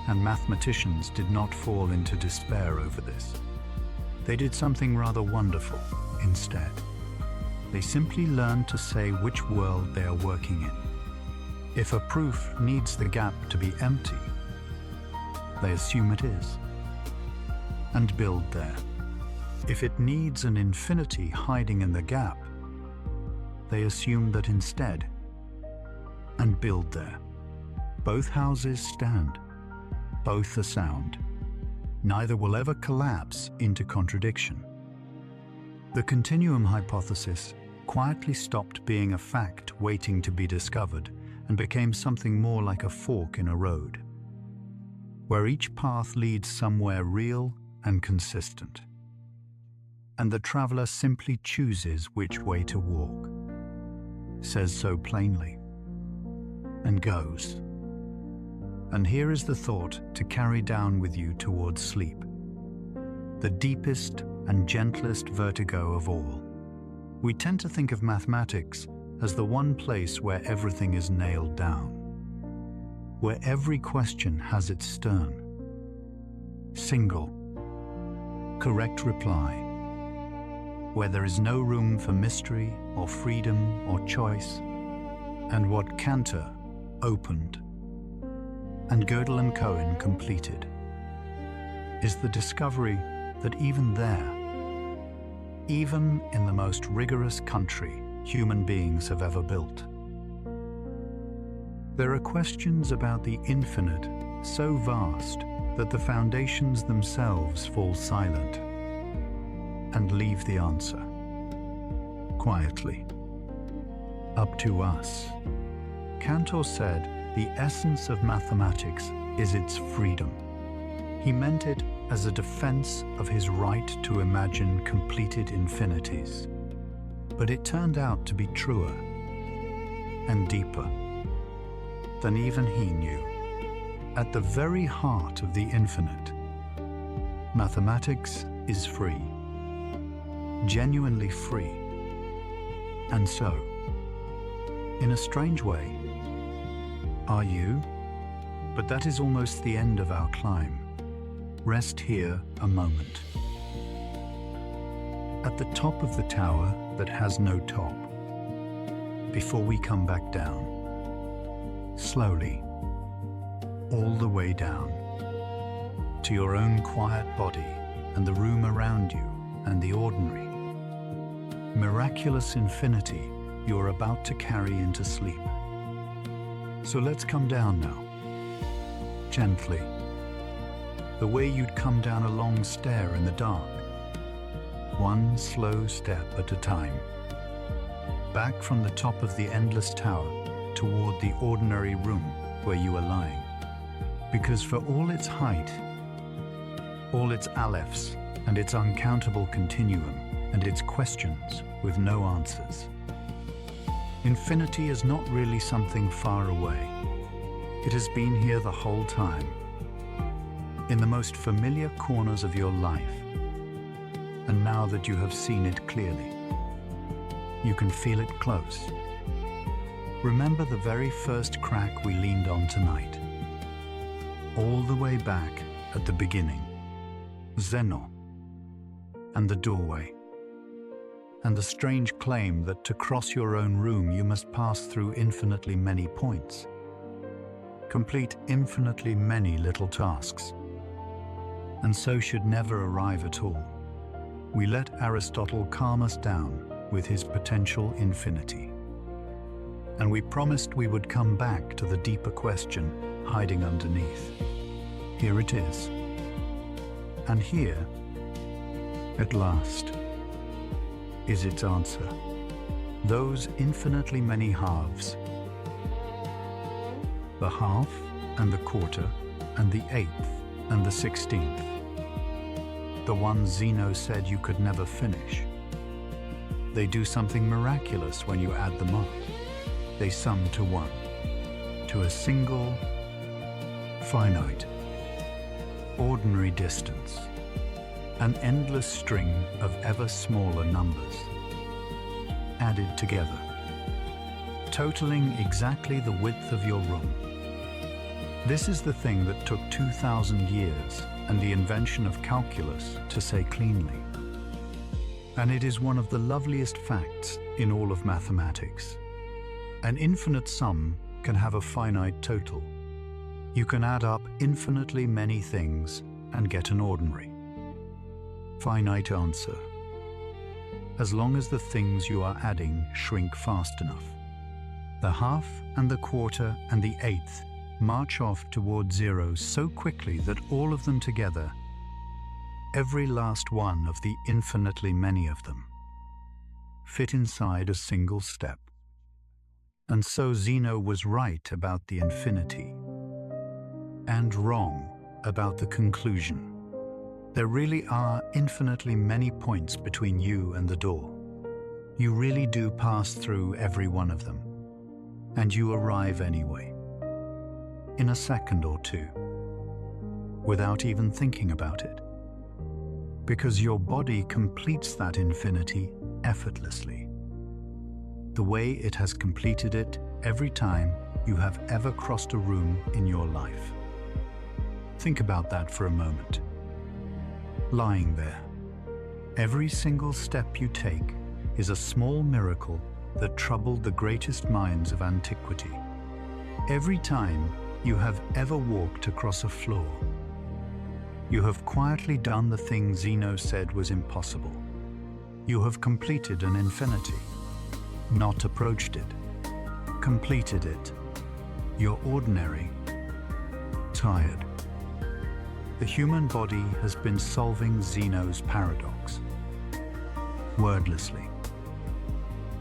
And mathematicians did not fall into despair over this. They did something rather wonderful instead. They simply learned to say which world they are working in. If a proof needs the gap to be empty, they assume it is, and build there. If it needs an infinity hiding in the gap, they assume that instead, and build there. Both houses stand, both are sound. Neither will ever collapse into contradiction. The continuum hypothesis quietly stopped being a fact waiting to be discovered and became something more like a fork in a road, where each path leads somewhere real and consistent. And the traveler simply chooses which way to walk, says so plainly, and goes. And here is the thought to carry down with you towards sleep, the deepest and gentlest vertigo of all. We tend to think of mathematics as the one place where everything is nailed down, where every question has its stern, single, correct reply, where there is no room for mystery or freedom or choice. And what Cantor opened and Gödel and Cohen completed is the discovery that even there, even in the most rigorous country human beings have ever built, there are questions about the infinite so vast that the foundations themselves fall silent and leave the answer quietly up to us. Cantor said the essence of mathematics is its freedom. He meant it as a defense of his right to imagine completed infinities. But it turned out to be truer and deeper than even he knew. At the very heart of the infinite, mathematics is free, genuinely free. And so, in a strange way, are you? But that is almost the end of our climb. Rest here a moment. At the top of the tower that has no top, before we come back down, slowly, all the way down, to your own quiet body and the room around you and the ordinary, miraculous infinity you are about to carry into sleep. So let's come down now, gently, the way you'd come down a long stair in the dark, one slow step at a time, back from the top of the endless tower toward the ordinary room where you are lying. Because for all its height, all its alephs and its uncountable continuum and its questions with no answers, infinity is not really something far away. It has been here the whole time, in the most familiar corners of your life. And now that you have seen it clearly, you can feel it close. Remember the very first crack we leaned on tonight, all the way back at the beginning, Zeno, and the doorway, and the strange claim that to cross your own room you must pass through infinitely many points, complete infinitely many little tasks, and so should never arrive at all. We let Aristotle calm us down with his potential infinity. And we promised we would come back to the deeper question hiding underneath. Here it is. And here, at last, is its answer. Those infinitely many halves. The half and the quarter and the eighth and the 16th. The one Zeno said you could never finish. They do something miraculous when you add them up. They sum to one, to a single, finite, ordinary distance, an endless string of ever smaller numbers, added together, totaling exactly the width of your room. This is the thing that took 2,000 years and the invention of calculus to say cleanly. And it is one of the loveliest facts in all of mathematics. An infinite sum can have a finite total. You can add up infinitely many things and get an ordinary, finite answer, as long as the things you are adding shrink fast enough. The half and the quarter and the eighth march off toward zero so quickly that all of them together, every last one of the infinitely many of them, fit inside a single step. And so Zeno was right about the infinity, and wrong about the conclusion. There really are infinitely many points between you and the door. You really do pass through every one of them, and you arrive anyway, in a second or two, without even thinking about it, because your body completes that infinity effortlessly. the way it has completed it every time you have ever crossed a room in your life. Think about that for a moment. Lying there, every single step you take is a small miracle that troubled the greatest minds of antiquity. Every time you have ever walked across a floor, you have quietly done the thing Zeno said was impossible. You have completed an infinity, not approached it, completed it. You're ordinary, tired. The human body has been solving Zeno's paradox, wordlessly,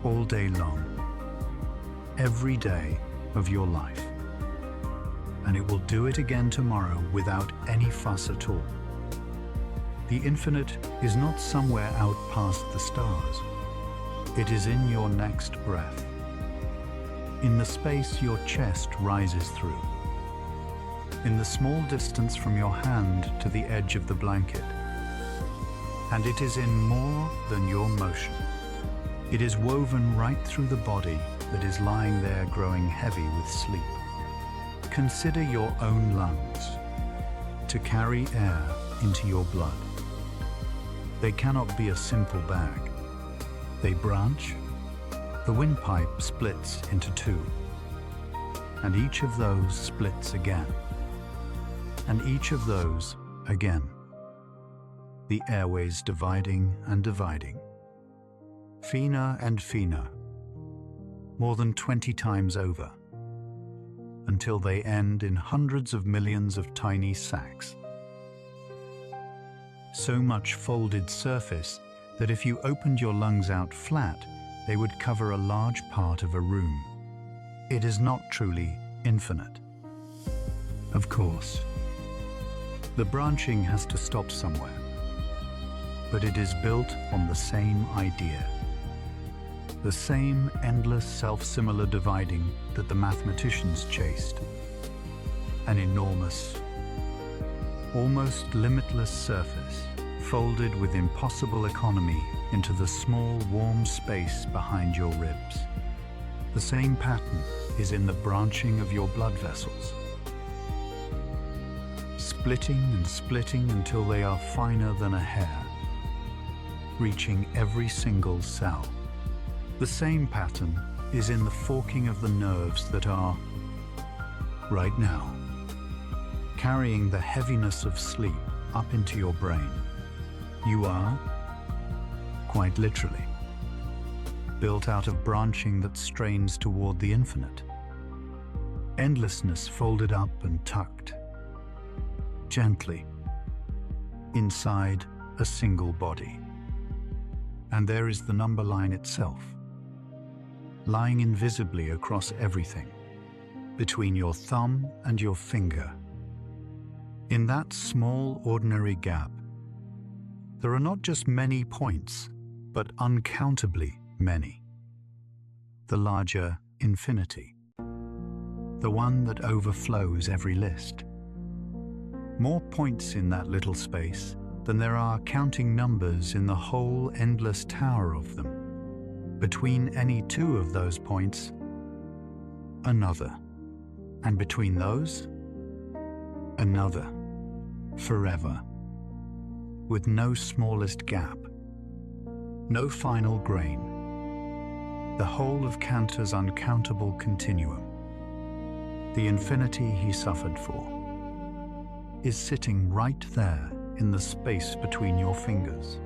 all day long, every day of your life. And it will do it again tomorrow without any fuss at all. The infinite is not somewhere out past the stars. It is in your next breath, in the space your chest rises through, in the small distance from your hand to the edge of the blanket. And it is in more than your motion. It is woven right through the body that is lying there growing heavy with sleep. Consider your own lungs to carry air into your blood. They cannot be a simple bag. They branch. The windpipe splits into two, and each of those splits again, and each of those again. The airways dividing and dividing, finer and finer, more than 20 times over, until they end in hundreds of millions of tiny sacs. So much folded surface that if you opened your lungs out flat, they would cover a large part of a room. It is not truly infinite. Of course, the branching has to stop somewhere, but it is built on the same idea. The same endless self-similar dividing that the mathematicians chased. An enormous, almost limitless surface, folded with impossible economy into the small, warm space behind your ribs. The same pattern is in the branching of your blood vessels, splitting and splitting until they are finer than a hair, reaching every single cell. The same pattern is in the forking of the nerves that are, right now, carrying the heaviness of sleep up into your brain. You are, quite literally, built out of branching that strains toward the infinite. Endlessness folded up and tucked, gently, inside a single body. And there is the number line itself, lying invisibly across everything, between your thumb and your finger. In that small, ordinary gap, there are not just many points, but uncountably many. The larger infinity, the one that overflows every list. More points in that little space than there are counting numbers in the whole endless tower of them. Between any two of those points, another. And between those, another. Forever. With no smallest gap. No final grain. The whole of Cantor's uncountable continuum. The infinity he suffered for is sitting right there in the space between your fingers.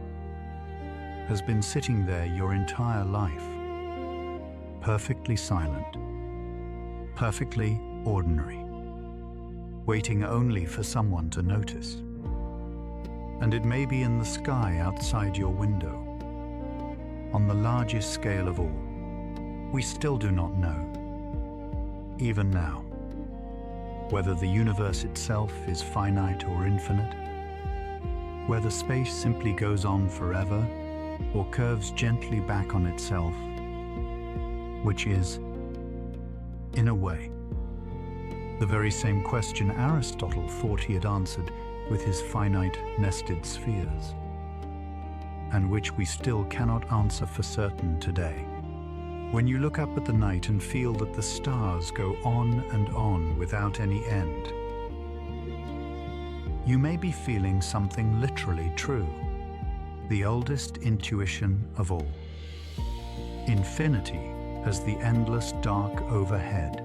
Has been sitting there your entire life, perfectly silent, perfectly ordinary, waiting only for someone to notice. And it may be in the sky outside your window, on the largest scale of all. We still do not know, even now, whether the universe itself is finite or infinite, whether space simply goes on forever or curves gently back on itself, which is, in a way, the very same question Aristotle thought he had answered with his finite nested spheres, and which we still cannot answer for certain today. When you look up at the night and feel that the stars go on and on without any end, you may be feeling something literally true, the oldest intuition of all. Infinity, as the endless dark overhead,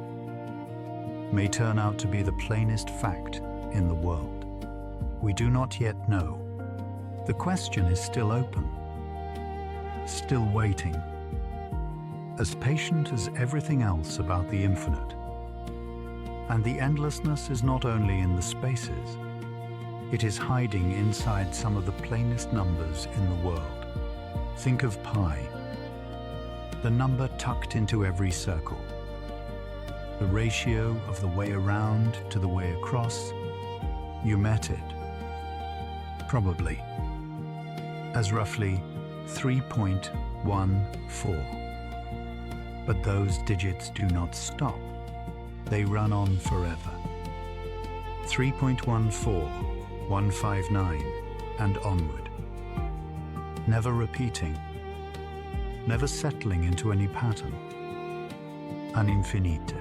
may turn out to be the plainest fact in the world. We do not yet know. The question is still open, still waiting, as patient as everything else about the infinite. And the endlessness is not only in the spaces, it is hiding inside some of the plainest numbers in the world. Think of pi, the number tucked into every circle, the ratio of the way around to the way across. You met it, probably, as roughly 3.14. But those digits do not stop. They run on forever. 3.14, 159, and onward. Never repeating, never settling into any pattern. An infinite.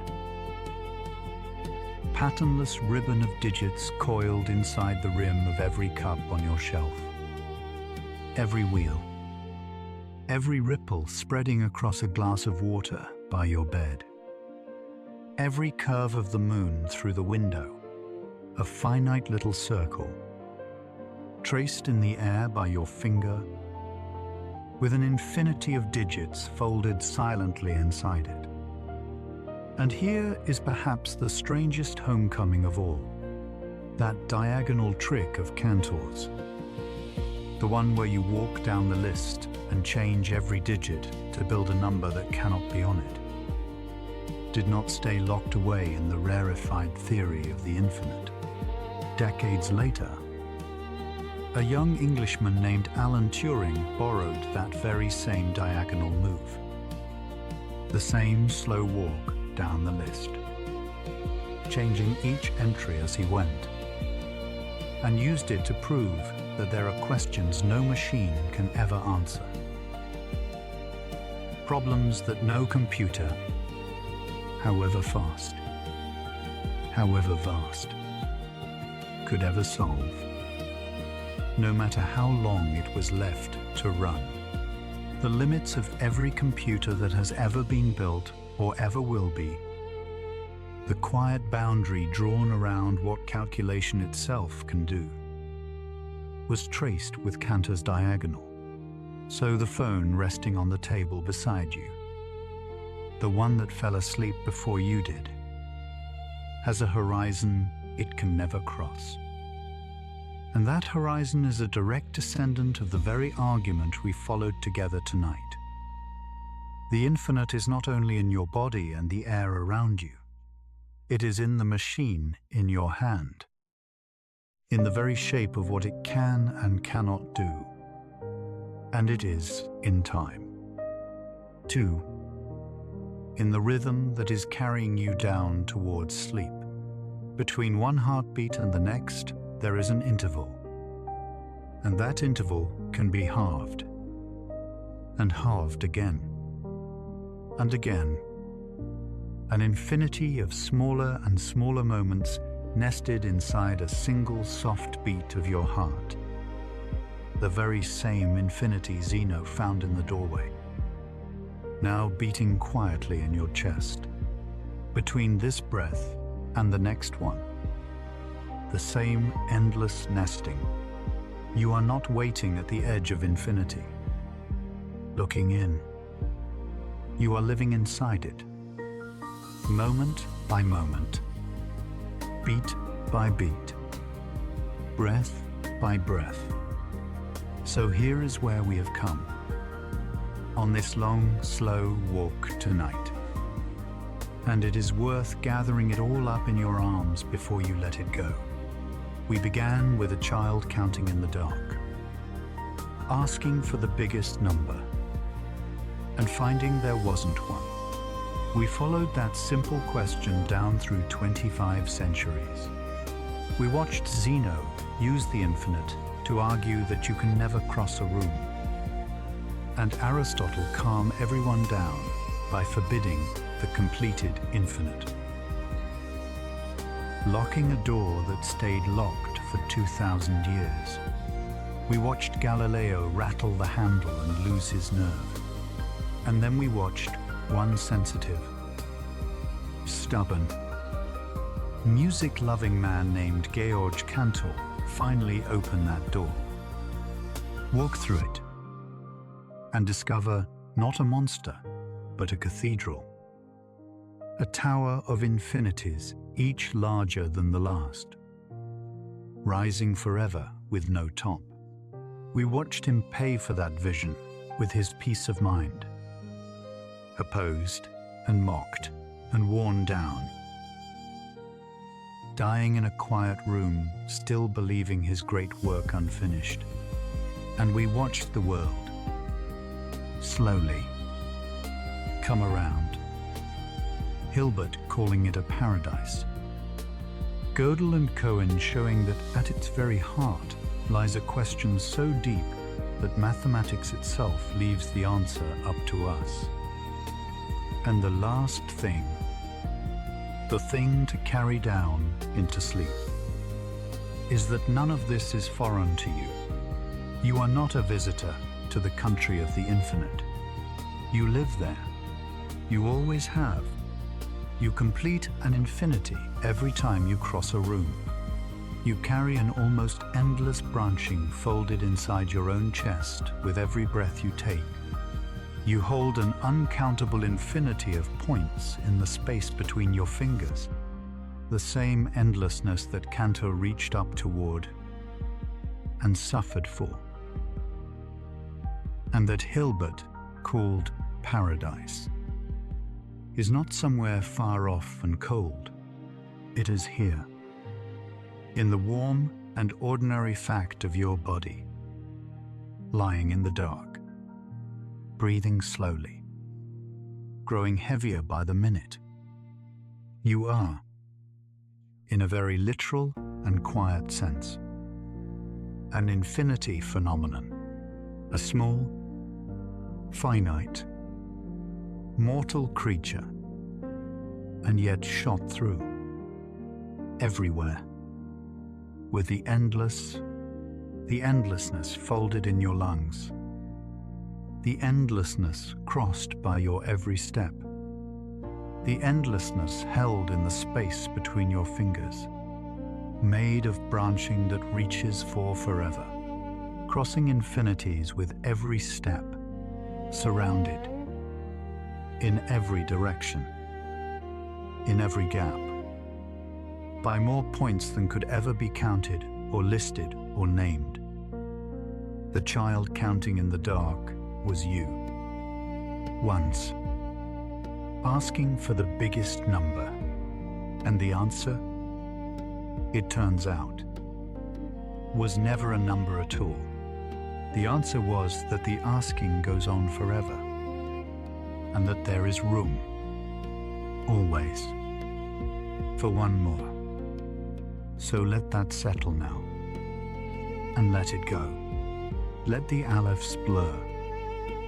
Patternless ribbon of digits coiled inside the rim of every cup on your shelf. Every wheel, every ripple spreading across a glass of water by your bed. Every curve of the moon through the window, a finite little circle, traced in the air by your finger, with an infinity of digits folded silently inside it. And here is perhaps the strangest homecoming of all, that diagonal trick of Cantor's. The one where you walk down the list and change every digit to build a number that cannot be on it, did not stay locked away in the rarefied theory of the infinite. Decades later, a young Englishman named Alan Turing borrowed that very same diagonal move, the same slow walk down the list, changing each entry as he went, and used it to prove that there are questions no machine can ever answer. Problems that no computer, however fast, however vast, could ever solve, no matter how long it was left to run. The limits of every computer that has ever been built or ever will be, the quiet boundary drawn around what calculation itself can do, was traced with Cantor's diagonal. So the phone resting on the table beside you, the one that fell asleep before you did, has a horizon it can never cross. And that horizon is a direct descendant of the very argument we followed together tonight. The infinite is not only in your body and the air around you, it is in the machine in your hand, in the very shape of what it can and cannot do. And it is in time, too, in the rhythm that is carrying you down towards sleep. Between one heartbeat and the next, there is an interval, and that interval can be halved, and halved again, and again, an infinity of smaller and smaller moments nested inside a single soft beat of your heart, the very same infinity Zeno found in the doorway, now beating quietly in your chest. Between this breath and the next one, the same endless nesting. You are not waiting at the edge of infinity, looking in. You are living inside it, moment by moment, beat by beat, breath by breath. So here is where we have come, on this long, slow walk tonight. And it is worth gathering it all up in your arms before you let it go. We began with a child counting in the dark, asking for the biggest number, and finding there wasn't one. We followed that simple question down through 25 centuries. We watched Zeno use the infinite to argue that you can never cross a room, and Aristotle calm everyone down by forbidding the completed infinite. Locking a door that stayed locked for 2,000 years. We watched Galileo rattle the handle and lose his nerve. And then we watched one sensitive, stubborn, music-loving man named Georg Cantor finally open that door, walk through it, and discover not a monster, but a cathedral. A tower of infinities, each larger than the last, rising forever with no top. We watched him pay for that vision with his peace of mind, opposed and mocked and worn down, dying in a quiet room, still believing his great work unfinished. And we watched the world slowly come around. Hilbert calling it a paradise. Gödel and Cohen showing that at its very heart lies a question so deep that mathematics itself leaves the answer up to us. And the last thing, the thing to carry down into sleep, is that none of this is foreign to you. You are not a visitor to the country of the infinite. You live there. You always have. You complete an infinity every time you cross a room. You carry an almost endless branching folded inside your own chest with every breath you take. You hold an uncountable infinity of points in the space between your fingers, the same endlessness that Cantor reached up toward and suffered for, and that Hilbert called paradise, is not somewhere far off and cold. It is here, in the warm and ordinary fact of your body, lying in the dark, breathing slowly, growing heavier by the minute. You are, in a very literal and quiet sense, an infinity phenomenon, a small, finite, mortal creature, and yet shot through, everywhere, with the endlessness folded in your lungs, the endlessness crossed by your every step, the endlessness held in the space between your fingers, made of branching that reaches for forever, crossing infinities with every step, surrounded, in every direction, in every gap, by more points than could ever be counted or listed or named. The child counting in the dark was you. Once, asking for the biggest number, and the answer, it turns out, was never a number at all. The answer was that the asking goes on forever, and that there is room, always, for one more. So let that settle now, and let it go. Let the alephs blur.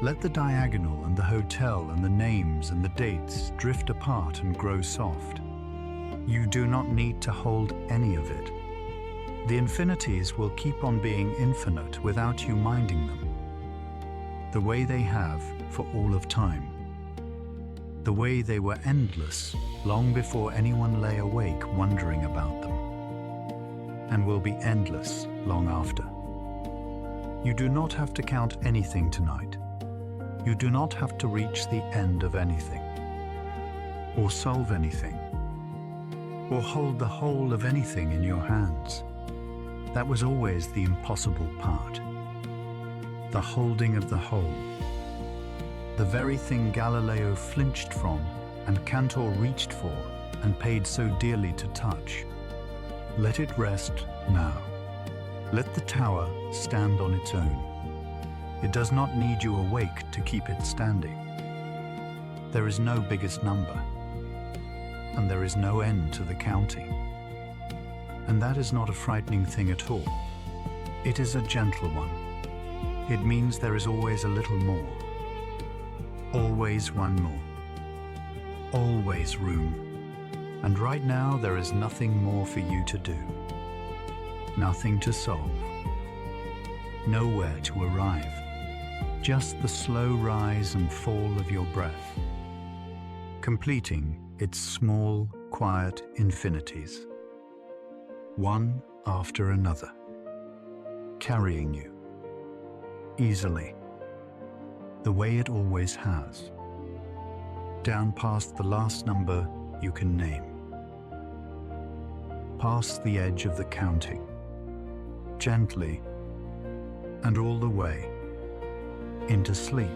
Let the diagonal and the hotel and the names and the dates drift apart and grow soft. You do not need to hold any of it. The infinities will keep on being infinite without you minding them, the way they have for all of time, the way they were endless long before anyone lay awake wondering about them, and will be endless long after. You do not have to count anything tonight. You do not have to reach the end of anything, or solve anything, or hold the whole of anything in your hands. That was always the impossible part. The holding of the whole. The very thing Galileo flinched from and Cantor reached for and paid so dearly to touch. Let it rest now. Let the tower stand on its own. It does not need you awake to keep it standing. There is no biggest number, and there is no end to the counting. And that is not a frightening thing at all. It is a gentle one. It means there is always a little more. Always one more. always room. And right now there is nothing more for you to do. Nothing to solve. Nowhere to arrive. Just the slow rise and fall of your breath, completing its small, quiet infinities, one after another, carrying you, easily, the way it always has, down past the last number you can name, past the edge of the counting, gently, and all the way into sleep.